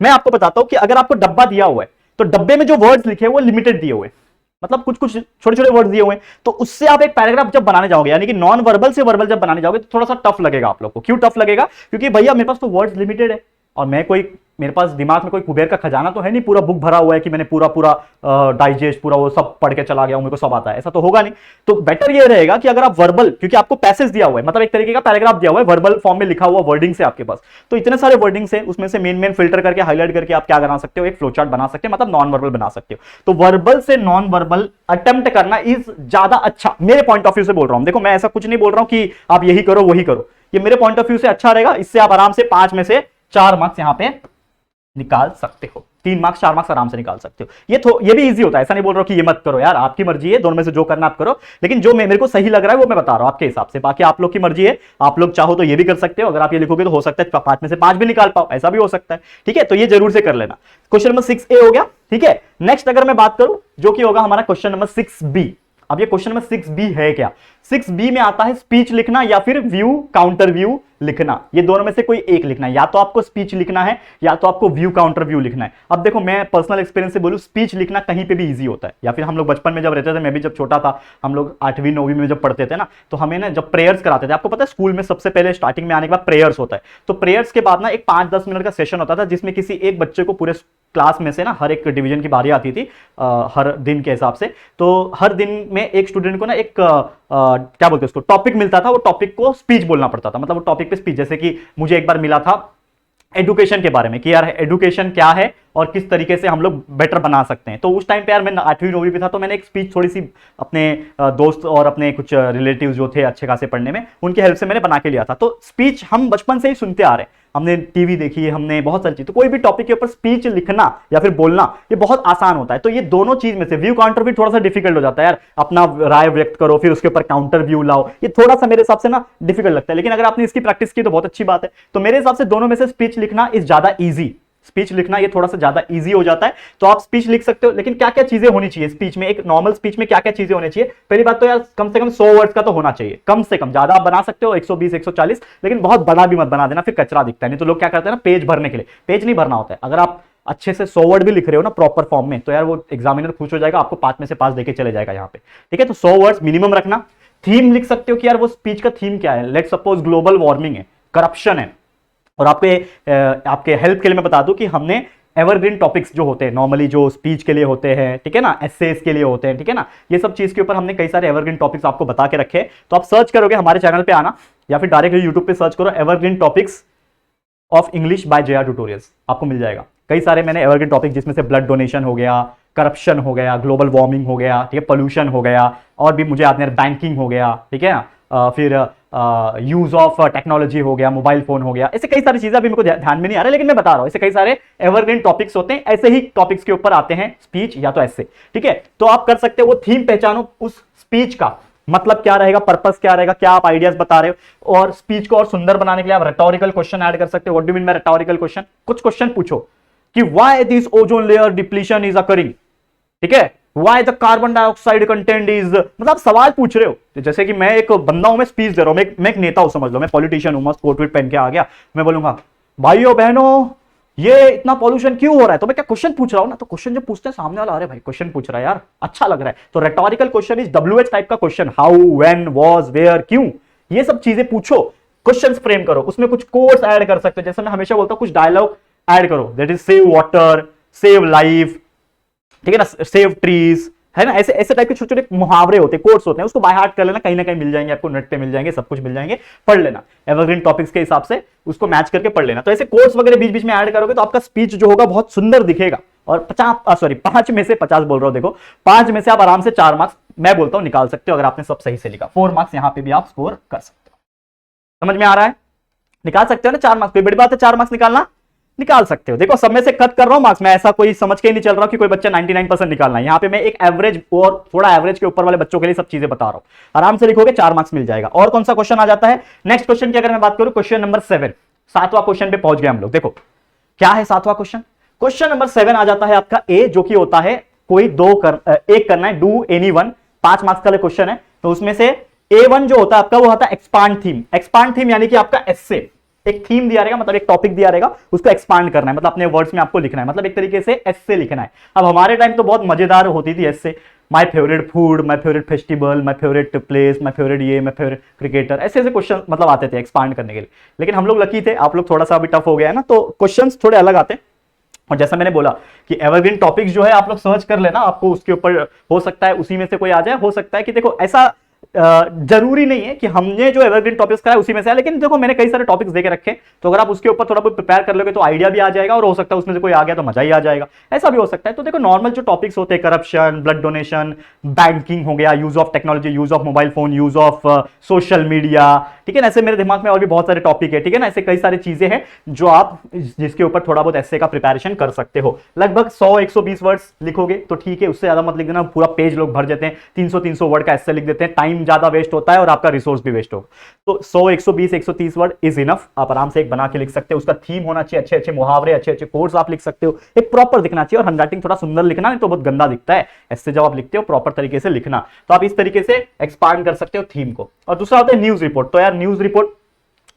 मैं आपको बताता हूं कि अगर आपको डब्बा दिया हुआ है तो डब्बे में जो वर्ड्स लिखे हैं वो लिमिटेड दिए हुए हैं, मतलब कुछ कुछ छोटे छोटे वर्ड्स दिए हुए हैं, तो उससे आप एक पैराग्राफ जब बनाने जाओगे, यानी कि नॉन वर्बल से वर्बल जब बनाने जाओगे तो थोड़ा सा टफ लगेगा आप लोग को। क्यों टफ लगेगा, क्योंकि भैया मेरे पास तो वर्ड्स लिमिटेड है, और मैं कोई, मेरे पास दिमाग में कोई कुबेर का खजाना तो है नहीं, पूरा बुक भरा हुआ है कि मैंने पूरा पूरा डाइजेस्ट पूरा वो सब पढ़ के चला गया हूं, मेरे को सब आता है, ऐसा तो होगा नहीं। तो बेटर ये रहेगा कि अगर आप वर्बल, क्योंकि आपको पैसेज दिया हुआ है, मतलब एक तरीके का पैराग्राफ दिया हुआ है, वर्बल फॉर्म में लिखा हुआ वर्डिंग से आपके पास, तो इतने सारे वर्डिंग्स हैं, उसमें से मेन मेन फिल्टर करके हाईलाइट करके आप क्या बना सकते हो, एक फ्लो चार्ट बना सकते हो, मतलब नॉन वर्बल बना सकते हो। तो वर्बल से नॉन वर्बल अटेम्प्ट करना इज ज्यादा अच्छा, मेरे पॉइंट ऑफ व्यू से बोल रहा हूं। देखो मैं ऐसा कुछ नहीं बोल रहा हूं कि आप यही करो वही करो, ये मेरे पॉइंट ऑफ व्यू से अच्छा रहेगा, इससे आप आराम से 5 में से 4 मार्क्स यहां पे निकाल सकते हो, 3 मार्क्स 4 मार्क्स आराम से निकाल सकते हो। ये भी इजी होता है, ऐसा नहीं बोल रहा हूं कि ये मत करो यार, आपकी मर्जी है, दोनों में से जो करना आप करो, लेकिन जो मेरे को सही लग रहा है वो मैं बता रहा हूं आपके हिसाब से, बाकी आप लोग की मर्जी है, आप लोग चाहो तो ये भी कर सकते हो, अगर आप ये लिखोगे तो हो सकता है 5 में से 5 भी निकाल पाओ, ऐसा भी हो सकता है, ठीक है। तो ये जरूर से कर लेना। क्वेश्चन नंबर 6A हो गया, ठीक है। नेक्स्ट अगर मैं बात करूं जो कि होगा हमारा क्वेश्चन नंबर 6B। अब ये क्वेश्चन नंबर 6B है क्या, 6B में आता है स्पीच लिखना या फिर व्यू काउंटर व्यू लिखना। ये दोनों में से कोई एक लिखना है, या तो आपको स्पीच लिखना है या तो आपको व्यू काउंटर व्यू लिखना है। अब देखो मैं पर्सनल एक्सपीरियंस से बोलूं, स्पीच लिखना कहीं पे भी इजी होता है, या फिर हम लोग बचपन में जब रहते थे, मैं भी जब छोटा था, हम लोग 8वीं 9वीं में जब पढ़ते थे ना, तो हमें ना जब प्रेयर्स कराते थे, आपको पता है स्कूल में सबसे पहले स्टार्टिंग में आने के बाद प्रेयर्स होता है, तो प्रेयर्स के बाद ना एक 5-10 मिनट का सेशन होता था जिसमें किसी एक बच्चे को पूरे क्लास में से ना हर एक डिवीजन की बारी आती थी हर दिन के हिसाब से, तो हर दिन में एक स्टूडेंट को ना एक क्या बोलते हैं उसको, टॉपिक मिलता था, वो टॉपिक को स्पीच बोलना पड़ता था, मतलब वो टॉपिक पे स्पीच। जैसे कि मुझे एक बार मिला था एडुकेशन के बारे में कि यार एडुकेशन क्या है और किस तरीके से हम लोग बेटर बना सकते हैं, तो उस टाइम पे यार मैं 8वीं 9वीं पे था, तो मैंने एक स्पीच थोड़ी सी अपने दोस्त और अपने कुछ रिलेटिव्स जो थे अच्छे खासे पढ़ने में, उनकी हेल्प से मैंने बना के लिया था। तो स्पीच हम बचपन से ही सुनते आ रहे हैं, हमने टीवी देखी है, हमने बहुत सारी चीज, तो कोई भी टॉपिक के ऊपर स्पीच लिखना या फिर बोलना ये बहुत आसान होता है। तो ये दोनों चीज में से व्यू काउंटर भी थोड़ा सा डिफिकल्ट हो जाता है यार, अपना राय व्यक्त करो फिर उसके ऊपर काउंटर व्यू लाओ, ये थोड़ा सा मेरे हिसाब से ना डिफिकल्ट लगता है, लेकिन अगर आपने इसकी प्रैक्टिस की तो बहुत अच्छी बात है। तो मेरे हिसाब से दोनों में से स्पीच लिखना इज ज्यादा ईजी, स्पीच लिखना ये थोड़ा सा ज्यादा इजी हो जाता है। तो आप स्पीच लिख सकते हो, लेकिन क्या क्या चीजें होनी चाहिए स्पीच में, एक नॉर्मल स्पीच में क्या क्या चीजें होनी चाहिए। पहली बात तो यार कम से कम 100 वर्ड्स का तो होना चाहिए, कम से कम, ज्यादा आप बना सकते हो 120 140, लेकिन बहुत बड़ा भी मत बना देना, फिर कचरा दिखता है। नहीं तो लोग क्या करते हैं ना, पेज भरने के लिए, पेज नहीं भरना होता है। अगर आप अच्छे से 100 वर्ड भी लिख रहे हो ना प्रॉपर फॉर्म में, तो यार वो एग्जामिनर खुश हो जाएगा, आपको 5 में से 5 देके चले जाएगा यहाँ पे, ठीक है। तो 100 वर्ड्स मिनिमम रखना। थीम लिख सकते हो कि यार वो स्पीच का थीम क्या है, लेट सपोज ग्लोबल वार्मिंग है, करप्शन है, और आपके हेल्प के लिए मैं बता दूं कि हमने एवरग्रीन टॉपिक्स जो होते हैं नॉर्मली जो स्पीच के लिए होते हैं, ठीक है ना, एसेस के लिए होते हैं, ठीक है ना, ये सब चीज के ऊपर हमने कई सारे एवरग्रीन टॉपिक्स आपको बता के रखे। तो आप सर्च करोगे हमारे चैनल पे आना, या फिर डायरेक्टली यूट्यूब पे सर्च करो evergreen topics of English by JR tutorials, आपको मिल जाएगा। कई सारे मैंने एवरग्रीन टॉपिक, जिसमें से ब्लड डोनेशन हो गया, करप्शन हो गया, ग्लोबल वार्मिंग हो गया, ठीक है, पोल्यूशन हो गया, और भी मुझे याद नहीं, बैंकिंग हो गया, ठीक है ना, फिर यूज ऑफ टेक्नोलॉजी हो गया, मोबाइल फोन हो गया, ऐसे कई सारी चीजें अभी मेरे को ध्यान में नहीं आ रहा, लेकिन मैं बता रहा हूं ऐसे कई सारे एवरग्रीन टॉपिक्स होते हैं, ऐसे ही टॉपिक्स के ऊपर आते हैं स्पीच या तो ऐसे, ठीक है। तो आप कर सकते हो, वो थीम पहचानो, उस स्पीच का मतलब क्या रहेगा, पर्पस क्या रहेगा, क्या आप आइडियाज बता रहे हो, और स्पीच को और सुंदर बनाने के लिए आप रेटोरिकल क्वेश्चन ऐड कर सकते हो। What do mean by rhetorical question, कुछ क्वेश्चन पूछो कि why this ozone layer depletion is occurring, ठीक है, why the carbon dioxide content is, मतलब आप सवाल पूछ रहे हो। तो जैसे कि मैं एक बंदा हूं, मैं स्पीच दे रहा हूं, मैं एक नेता हूं, समझ लो मैं पॉलिटिशियन हूं, मस्त कोट वेट पहन के आ गया, मैं बोलूंगा भाइयों बहनों ये इतना पॉल्यूशन क्यों हो रहा है, तो मैं क्या क्वेश्चन पूछ रहा हूं ना, तो क्वेश्चन जो पूछते हैं सामने वाला, अरे भाई क्वेश्चन पूछ रहा है यार, अच्छा लग रहा है। तो rhetorical question is WH type का question, how, when, was, where, क्यों, ये सब चीजें पूछो, क्वेश्चंस फ्रेम करो, उसमें कुछ कोट्स ऐड कर सकते हो, जैसे मैं हमेशा बोलता हूं कुछ डायलॉग ऐड करो, that is save water, save life, ठीक है ना, सेव ट्रीज, है ना, ऐसे ऐसे टाइप के छोटे छोटे मुहावरे होते हैं, कोट्स होते हैं, उसको बाय हार्ट कर लेना, कहीं ना कहीं मिल जाएंगे आपको, नेट पे मिल जाएंगे, सब कुछ मिल जाएंगे, पढ़ लेना एवरग्रीन टॉपिक्स के हिसाब से, उसको मैच करके पढ़ लेना। तो ऐसे कोट्स वगैरह बीच बीच में ऐड करोगे तो आपका स्पीच जो होगा बहुत सुंदर दिखेगा, और 5 में से 50 बोल रहा हूं, देखो 5 में से आप आराम से 4 मार्क्स मैं बोलता हूं निकाल सकते हो, अगर आपने सब सही से लिखा। 4 मार्क्स यहां पे भी आप स्कोर कर सकते हो, समझ में आ रहा है, निकाल सकते हो ना 4 मार्क्स, कोई बड़ी बात है 4 मार्क्स निकालना, निकाल सकते हो। देखो सब में से कट कर रहा हूं मार्क्स, मैं ऐसा कोई समझ के ही नहीं चल रहा कि कोई बच्चा 99% निकालना है, यहां पे मैं एक एवरेज और थोड़ा एवरेज के ऊपर वाले बच्चों के लिए सब चीजें बता रहा हूं, आराम से लिखोगे 4 मार्क्स मिल जाएगा। और कौन सा क्वेश्चन आ जाता है, नेक्स्ट क्वेश्चन की अगर मैं बात करूं, क्वेश्चन नंबर 7, 7वां क्वेश्चन पे पहुंच गए हम लोग। देखो क्या है 7वां क्वेश्चन, क्वेश्चन नंबर 7 आ जाता है आपका ए, जो कि होता है कोई एक करना है, डू एनी वन, 5 मार्क्स का क्वेश्चन है। तो उसमें से A1 जो होता है आपका, वो होता है एक्सपांड थीम। एक्सपांड थीम यानी कि आपका एस्से, एक थीम दिया रहेगा, मतलब एक टॉपिक दिया रहेगा, उसको एक्सपांड करना है, मतलब अपने वर्ड्स में आपको लिखना है, मतलब एक तरीके से एस्से लिखना है। अब हमारे टाइम तो बहुत मजेदार होती थी essay, my favourite food, my favourite festival, my favourite place, my favourite ये, माय फेवरेट क्रिकेटर, ऐसे ऐसे क्वेश्चन मतलब आते थे एक्सपांड करने के लिए। लेकिन हम लोग लकी थे, आप लोग थोड़ा सा अभी टफ हो गया है ना, तो क्वेश्चंस थोड़े अलग आते हैं। और जैसा मैंने बोला कि एवरग्रीन टॉपिक्स जो है आप लोग सर्च कर लेना, आपको उसके ऊपर हो सकता है उसी में से कोई आ जाए, हो सकता है कि देखो ऐसा जरूरी नहीं है कि हमने जो एवरग्रीन टॉपिक्स कराया उसी में से है, लेकिन देखो मैंने कई सारे टॉपिक्स देके रखे, तो अगर आप उसके ऊपर थोड़ा बहुत प्रिपेयर कर लोगे तो आइडिया भी आ जाएगा, और हो सकता है उसमें से कोई आ गया तो मजा ही आ जाएगा, ऐसा भी हो सकता है। तो देखो नॉर्मल जो टॉपिक्स होते हैं, करप्शन, ब्लड डोनेशन, बैंकिंग हो गया, use of technology, use of mobile phone, use of social media, ठीक है ना, ऐसे मेरे दिमाग में और भी बहुत सारे टॉपिक है, ठीक है ना, ऐसे कई सारी चीजें हैं जो आप जिसके ऊपर थोड़ा बहुत ऐसे का प्रिपरेशन कर सकते हो। लगभग 100-120 वर्ड्स लिखोगे तो ठीक है, उससे ज्यादा मत लिख देना, पूरा पेज लोग भर देते हैं, 300-300 वर्ड का ऐसे लिख देते हैं, टाइम टाइम ज्यादा वेस्ट होता है और आपका रिसोर्स भी वेस्ट होगा। तो 100, 120, 130 वर्ड इज इनफ, आप आराम से एक बना के लिख सकते हो। उसका थीम होना चाहिए, अच्छे अच्छे मुहावरे, अच्छे अच्छे कोड्स आप लिख सकते हो, एक प्रॉपर दिखना चाहिए। और हैंडराइटिंग थोड़ा सुंदर लिखना, नहीं तो बहुत गंदा दिखता है। ऐसे जब आप लिखते हो प्रॉपर तरीके से लिखना, तो आप इस तरीके से एक्सपांड कर सकते हो थीम को। और दूसरा होता है न्यूज रिपोर्ट। तो यार न्यूज रिपोर्ट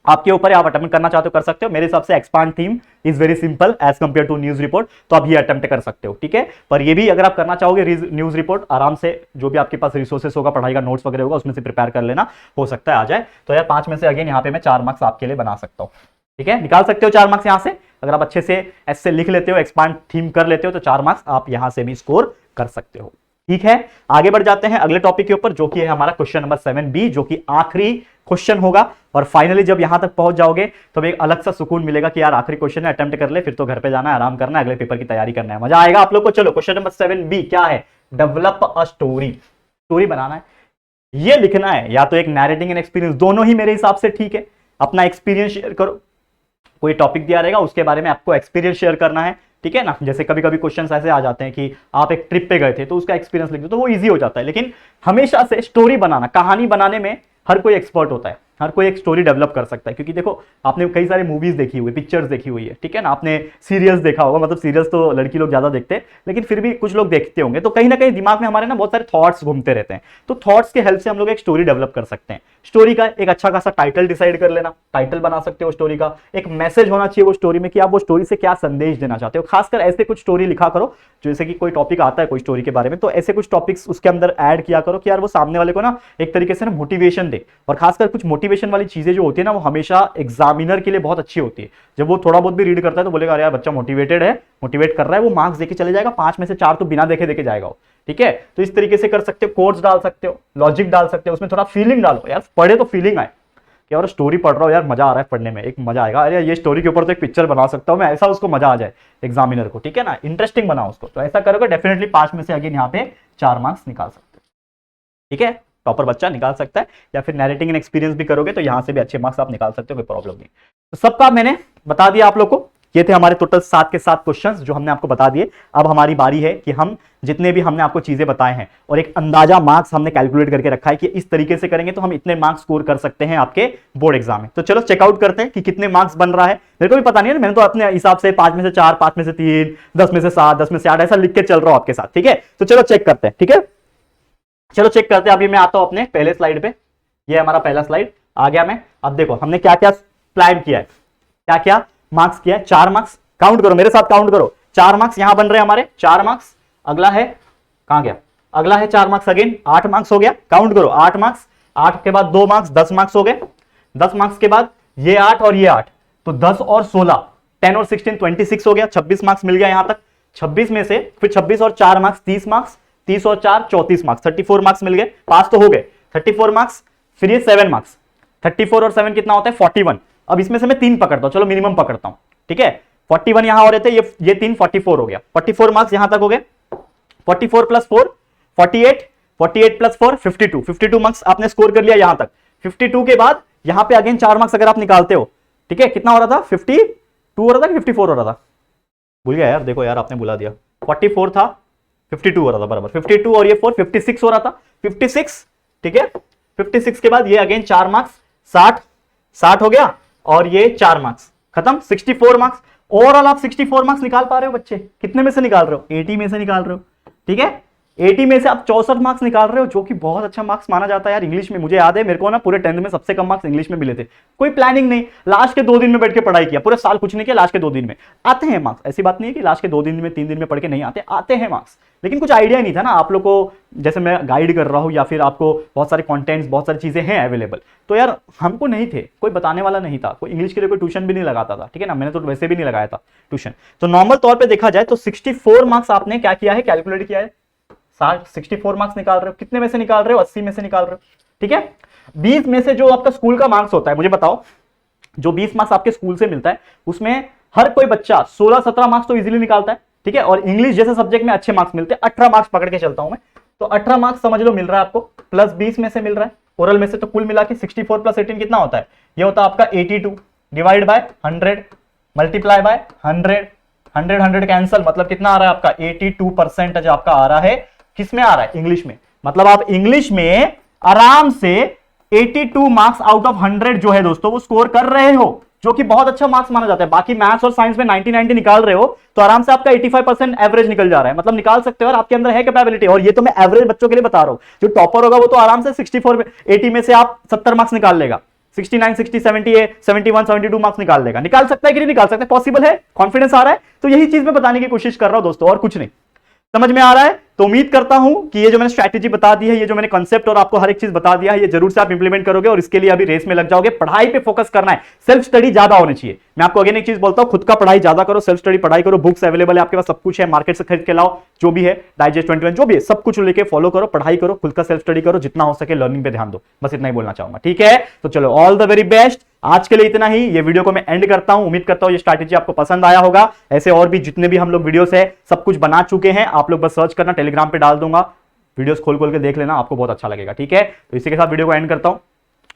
आपके ऊपर है, आप अटेम्प्ट करना चाहते हो कर सकते हो। मेरे हिसाब से expand theme is very simple as compare to news report, तो आप ये अटेम्प्ट कर सकते हो, ठीक है। पर ये भी अगर आप करना चाहोगे न्यूज रिपोर्ट, आराम से जो भी आपके पास रिसोर्सेस होगा, पढ़ाई का नोट्स वगैरह होगा, उसमें से प्रिपेयर कर लेना, हो सकता है आ जाए। तो यार 5 में से अगेन यहाँ पे मैं 4 मार्क्स आपके लिए बना सकता हूँ, ठीक है। निकाल सकते हो 4 मार्क्स यहाँ से, अगर आप अच्छे से ऐसे लिख लेते हो, एक्सपांड थीम कर लेते हो, तो 4 मार्क्स आप यहां से भी स्कोर कर सकते हो, ठीक है। आगे बढ़ जाते हैं अगले टॉपिक के ऊपर, जो कि है हमारा क्वेश्चन नंबर 7B, जो कि आखिरी क्वेश्चन होगा। और फाइनली जब यहां तक पहुंच जाओगे तो एक अलग सा सुकून मिलेगा कि यार आखिरी क्वेश्चन है, अटेम्प्ट कर ले, फिर तो घर पे जाना है, आराम करना है, अगले पेपर की तैयारी करना है, मजा आएगा आप लोग को। चलो क्वेश्चन नंबर 7B क्या है? Develop a story. स्टोरी बनाना है, ये लिखना है, या तो एक नैरेटिंग एंड एक्सपीरियंस, दोनों ही मेरे हिसाब से ठीक है। अपना एक्सपीरियंस शेयर करो, कोई टॉपिक दिया रहेगा उसके बारे में आपको एक्सपीरियंस शेयर करना है, ठीक है ना। जैसे कभी कभी क्वेश्चंस ऐसे आ जाते हैं कि आप एक ट्रिप पे गए थे तो उसका एक्सपीरियंस लिख दो, तो वो इजी हो जाता है। लेकिन हमेशा से स्टोरी बनाना, कहानी बनाने में हर कोई एक्सपर्ट होता है, हर कोई एक स्टोरी डेवलप कर सकता है। क्योंकि देखो आपने कई सारी मूवीज देखी हुई, पिक्चर्स देखी हुई है, ठीक है ना। आपने सीरियल्स देखा होगा, मतलब सीरियल्स तो लड़की लोग ज्यादा देखते हैं, लेकिन फिर भी कुछ लोग देखते होंगे। तो कहीं ना कहीं दिमाग में हमारे ना बहुत सारे थॉट्स घूमते रहते हैं, तो थॉट्स के हेल्प से हम लोग एक स्टोरी डेवलप कर सकते हैं। स्टोरी का एक अच्छा खासा टाइटल डिसाइड कर लेना, टाइटल बना सकते हो स्टोरी का। एक मैसेज होना चाहिए वो स्टोरी में कि आप वो स्टोरी से क्या संदेश देना चाहते हो। खासकर ऐसे कुछ स्टोरी लिखा करो, जैसे कि कोई टॉपिक आता है कोई स्टोरी के बारे में, तो ऐसे कुछ टॉपिक्स उसके अंदर ऐड किया करो कि यार वो सामने वाले को ना एक तरीके से ना मोटिवेशन दे। और खासकर कुछ मोटिवेशन वाली चीजें जो होती है ना, वो हमेशा एग्जामिनर के लिए बहुत अच्छी होती है। जब वो थोड़ा बहुत भी रीड करता है तो बोलेगा अरे यार बच्चा मोटिवेटेड है, मोटिवेट कर रहा है, वो मार्क्स देके चले जाएगा, 5 में से 4 तो बिना देखे देके जाएगा वो, ठीक है। तो इस तरीके से कर सकते हो, कोट्स डाल सकते हो, लॉजिक डाल सकते हो, उसमें थोड़ा फीलिंग डालो, यार पढ़े तो फीलिंग आए कि यार स्टोरी पढ़ रहा हूं यार, मजा आ रहा है पढ़ने में, एक मजा आएगा, अरे ये स्टोरी के ऊपर तो एक पिक्चर बना सकता हूं मैं, ऐसा उसको मजा आ जाए एग्जामिनर को, ठीक है ना। इंटरेस्टिंग बनाओ उसको, तो ऐसा करोगे डेफिनेटली 5 में से अगेन यहाँ पे 4 मार्क्स निकाल सकते हो, ठीक है। टॉपर बच्चा निकाल सकता है। या फिर नैरेटिंग एंड एक्सपीरियंस भी करोगे तो यहां से भी अच्छे मार्क्स आप निकाल सकते हो, कोई प्रॉब्लम नहीं। तो सबका मैंने बता दिया आप लोग को, ये थे हमारे टोटल 7 के 7 क्वेश्चंस जो हमने आपको बता दिए। अब हमारी बारी है कि हम जितने भी हमने आपको चीजें बताए हैं और एक अंदाजा मार्क्स हमने कैलकुलेट करके रखा है कि इस तरीके से करेंगे तो हम इतने मार्क्स स्कोर कर सकते हैं आपके बोर्ड एग्जाम में। तो चलो चेकआउट करते हैं कि कितने मार्क्स बन रहा है। मेरे को भी पता नहीं है, मैंने तो अपने हिसाब से 5 में से 4, 5 में से 3, 10 में से 7, 10 में से 8 ऐसा लिख के चल रहा हूं आपके साथ, ठीक है। तो चलो चेक करते हैं, ठीक है। चलो चेक करते हैं। अभी मैं आता हूं अपने पहले स्लाइड पे, ये हमारा पहला स्लाइड आ गया मैं। अब देखो हमने क्या क्या प्लान किया है, क्या क्या मार्क्स किया है। 4 मार्क्स, काउंट करो मेरे साथ, काउंट करो। 4 मार्क्स यहां बन रहे हैं हमारे, 4 मार्क्स। अगला है, कहां गया, अगला है 4 मार्क्स अगेन, 8 मार्क्स हो गया। काउंट करो 8 मार्क्स, 8 के बाद 2 मार्क्स, 10 मार्क्स हो गए। 10 मार्क्स के बाद ये 8 और ये 8, तो 10 और 16, 10 और 16 26 हो गया, 26 मार्क्स मिल गया यहां तक। 26 में से फिर 26 और 4 मार्क्स 30 मार्क्स, 30 और 4 34 मार्क्स, 34 मार्क्स मिल गए, पास तो हो गए। 34 मार्क्स, फिर ये 7 मार्क्स, 34 और 7 कितना होता है 41। अब इसमें से मैं 3 पकड़ता हूं, चलो मिनिमम पकड़ता हूं, ठीक है। 41 यहां हो रहे थे, ये 3 44 हो गया, 44 मार्क्स यहां तक हो गए। 44 प्लस 4 48, 48 प्लस 4 52, 52 मार्क्स आपने स्कोर कर लिया यहां तक। 52 के बाद यहां पे अगेन 4 मार्क्स अगर आप निकालते हो, ठीक है, कितना हो रहा था 52 हो रहा था कि 54 हो रहा था, भूल गया यार, देखो यार आपने बुला दिया। 44 था, 52 हो रहा था बराबर, 52 और ये 4 56 हो रहा था, 56, ठीक है। 56 के बाद ये अगेन 4 मार्क्स 60 हो गया, और ये 4 मार्क्स खत्म, 64 मार्क्स। ओवरऑल आप 64 मार्क्स निकाल पा रहे हो बच्चे, कितने में से निकाल रहे हो 80 में से निकाल रहे हो, ठीक है। 80 में से आप 64 मार्क्स निकाल रहे हो, जो कि बहुत अच्छा मार्क्स माना जाता है यार इंग्लिश में। मुझे याद है मेरे को ना पूरे 10th में सबसे कम मार्क्स इंग्लिश में मिले थे, कोई प्लानिंग नहीं, लास्ट के 2 दिन में बैठ के पढ़ाई किया, पूरे साल कुछ नहीं किया, लास्ट के 2 दिन में आते हैं मार्क्स। ऐसी बात नहीं है कि लास्ट के 2 दिन में 3 दिन में पढ़ के नहीं आते, आते हैं मार्क्स। लेकिन कुछ आइडिया नहीं था ना आप लोग को, जैसे मैं गाइड कर रहा हूं या फिर आपको बहुत सारे कंटेंट्स, बहुत सारी चीजें हैं अवेलेबल, तो यार हमको नहीं थे, कोई बताने वाला नहीं था, कोई इंग्लिश के लिए कोई ट्यूशन भी नहीं लगाता था, ठीक है ना। मैंने तो वैसे भी नहीं लगाया था ट्यूशन। तो नॉर्मल तौर पे देखा जाए तो 64 मार्क्स आपने क्या किया है, कैलकुलेट किया है। 64 मार्क्स निकाल रहे हो, कितने में से निकाल रहे हो 80 में से निकाल रहे हो, ठीक है। 20 में से जो आपका स्कूल का मार्क्स होता है, मुझे बताओ जो 20 मार्क्स आपके स्कूल से मिलता है उसमें हर कोई बच्चा 16-17 मार्क्स तो इजीली निकालता है, ठीक है। और इंग्लिश जैसे सब्जेक्ट में अच्छे मार्क्स मिलते हैं, 18 मार्क्स पकड़ के चलता हूं मैं, तो 18 मार्क्स समझ लो मिल रहा है आपको, प्लस 20 में से मिल रहा है ओरल में से, तो कुल मिला के 64 प्लस 18 कितना होता है, ये होता है आपका 82 divide by 100 multiply by 100, 100 cancel, मतलब कितना आ रहा है आपका 82% आपका आ रहा है। किस में आ रहा है, इंग्लिश में। मतलब आप इंग्लिश में आराम से 82 मार्क्स आउट ऑफ 100 जो है दोस्तों वो स्कोर कर रहे हो, जो कि बहुत अच्छा मार्क्स माना जाता है। बाकी मैथ्स और साइंस में 90 निकाल रहे हो तो आराम से आपका 85% एवरेज निकल जा रहा है, मतलब निकाल सकते हो और आपके अंदर है कैपेबिलिटी। और ये तो मैं एवरेज बच्चों के लिए बता रहा हूं, जो टॉपर होगा वो तो आराम से 64 में 80 में से आप 70 मार्क्स निकाल लेगा, 69 60 70 71 72 मार्क्स निकाल लेगा। निकाल सकता है कि नहीं निकाल सकता, पॉसिबल है, कॉन्फिडेंस आ रहा है। तो यही चीज मैं बताने की कोशिश कर रहा हूं दोस्तों, और कुछ नहीं। समझ में आ रहा है? तो उम्मीद करता हूं कि ये जो मैंने स्ट्रैटेजी बता दी है, ये जो मैंने कॉन्सेप्ट और आपको हर एक चीज बता दिया है, ये जरूर से आप इंप्लीमेंट करोगे और इसके लिए अभी रेस में लग जाओगे। पढ़ाई पे फोकस करना है, सेल्फ स्टडी ज्यादा होनी चाहिए। मैं आपको अगेन एक चीज बोलता हूं, खुद का पढ़ाई ज्यादा करो, सेल्फ स्टडी पढ़ाई करो, बुक्स अवेलेबल है आपके पास, सब कुछ है, मार्केट से खरीद के लाओ, जो भी है डाइजेस्ट 21 जो भी है सब कुछ लेके फॉलो करो, पढ़ाई करो, खुद का सेल्फ स्टडी करो, जितना हो सके लर्निंग पे ध्यान दो। बस इतना ही बोलना चाहूंगा, ठीक है? तो चलो, ऑल द वेरी बेस्ट। आज के लिए इतना ही, ये वीडियो को मैं एंड करता हूं। उम्मीद करता हूं ये स्ट्रैटेजी आपको पसंद आया होगा। ऐसे और भी जितने भी हम लोग वीडियोस है सब कुछ बना चुके हैं, आप लोग बस सर्च करना, टेलीग्राम पे डाल दूंगा, वीडियोस खोल खोल के देख लेना, आपको बहुत अच्छा लगेगा, ठीक है? तो इसी के साथ वीडियो को एंड करता हूं।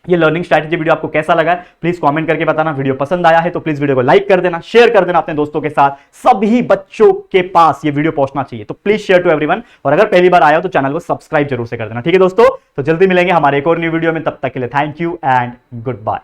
ये लर्निंग स्ट्रैटेजी वीडियो आपको कैसा लगा है प्लीज कमेंट करके बताना। वीडियो पसंद आया है तो प्लीज वीडियो को लाइक कर देना, शेयर कर देना अपने दोस्तों के साथ, सभी बच्चों के पास ये वीडियो पहुंचना चाहिए। तो प्लीज शेयर टू एवरीवन, और अगर पहली बार आया हो तो चैनल को सब्सक्राइब जरूर से कर देना, ठीक है दोस्तों? तो जल्दी मिलेंगे हमारे एक और न्यू वीडियो में, तब तक के लिए thank you and good bye.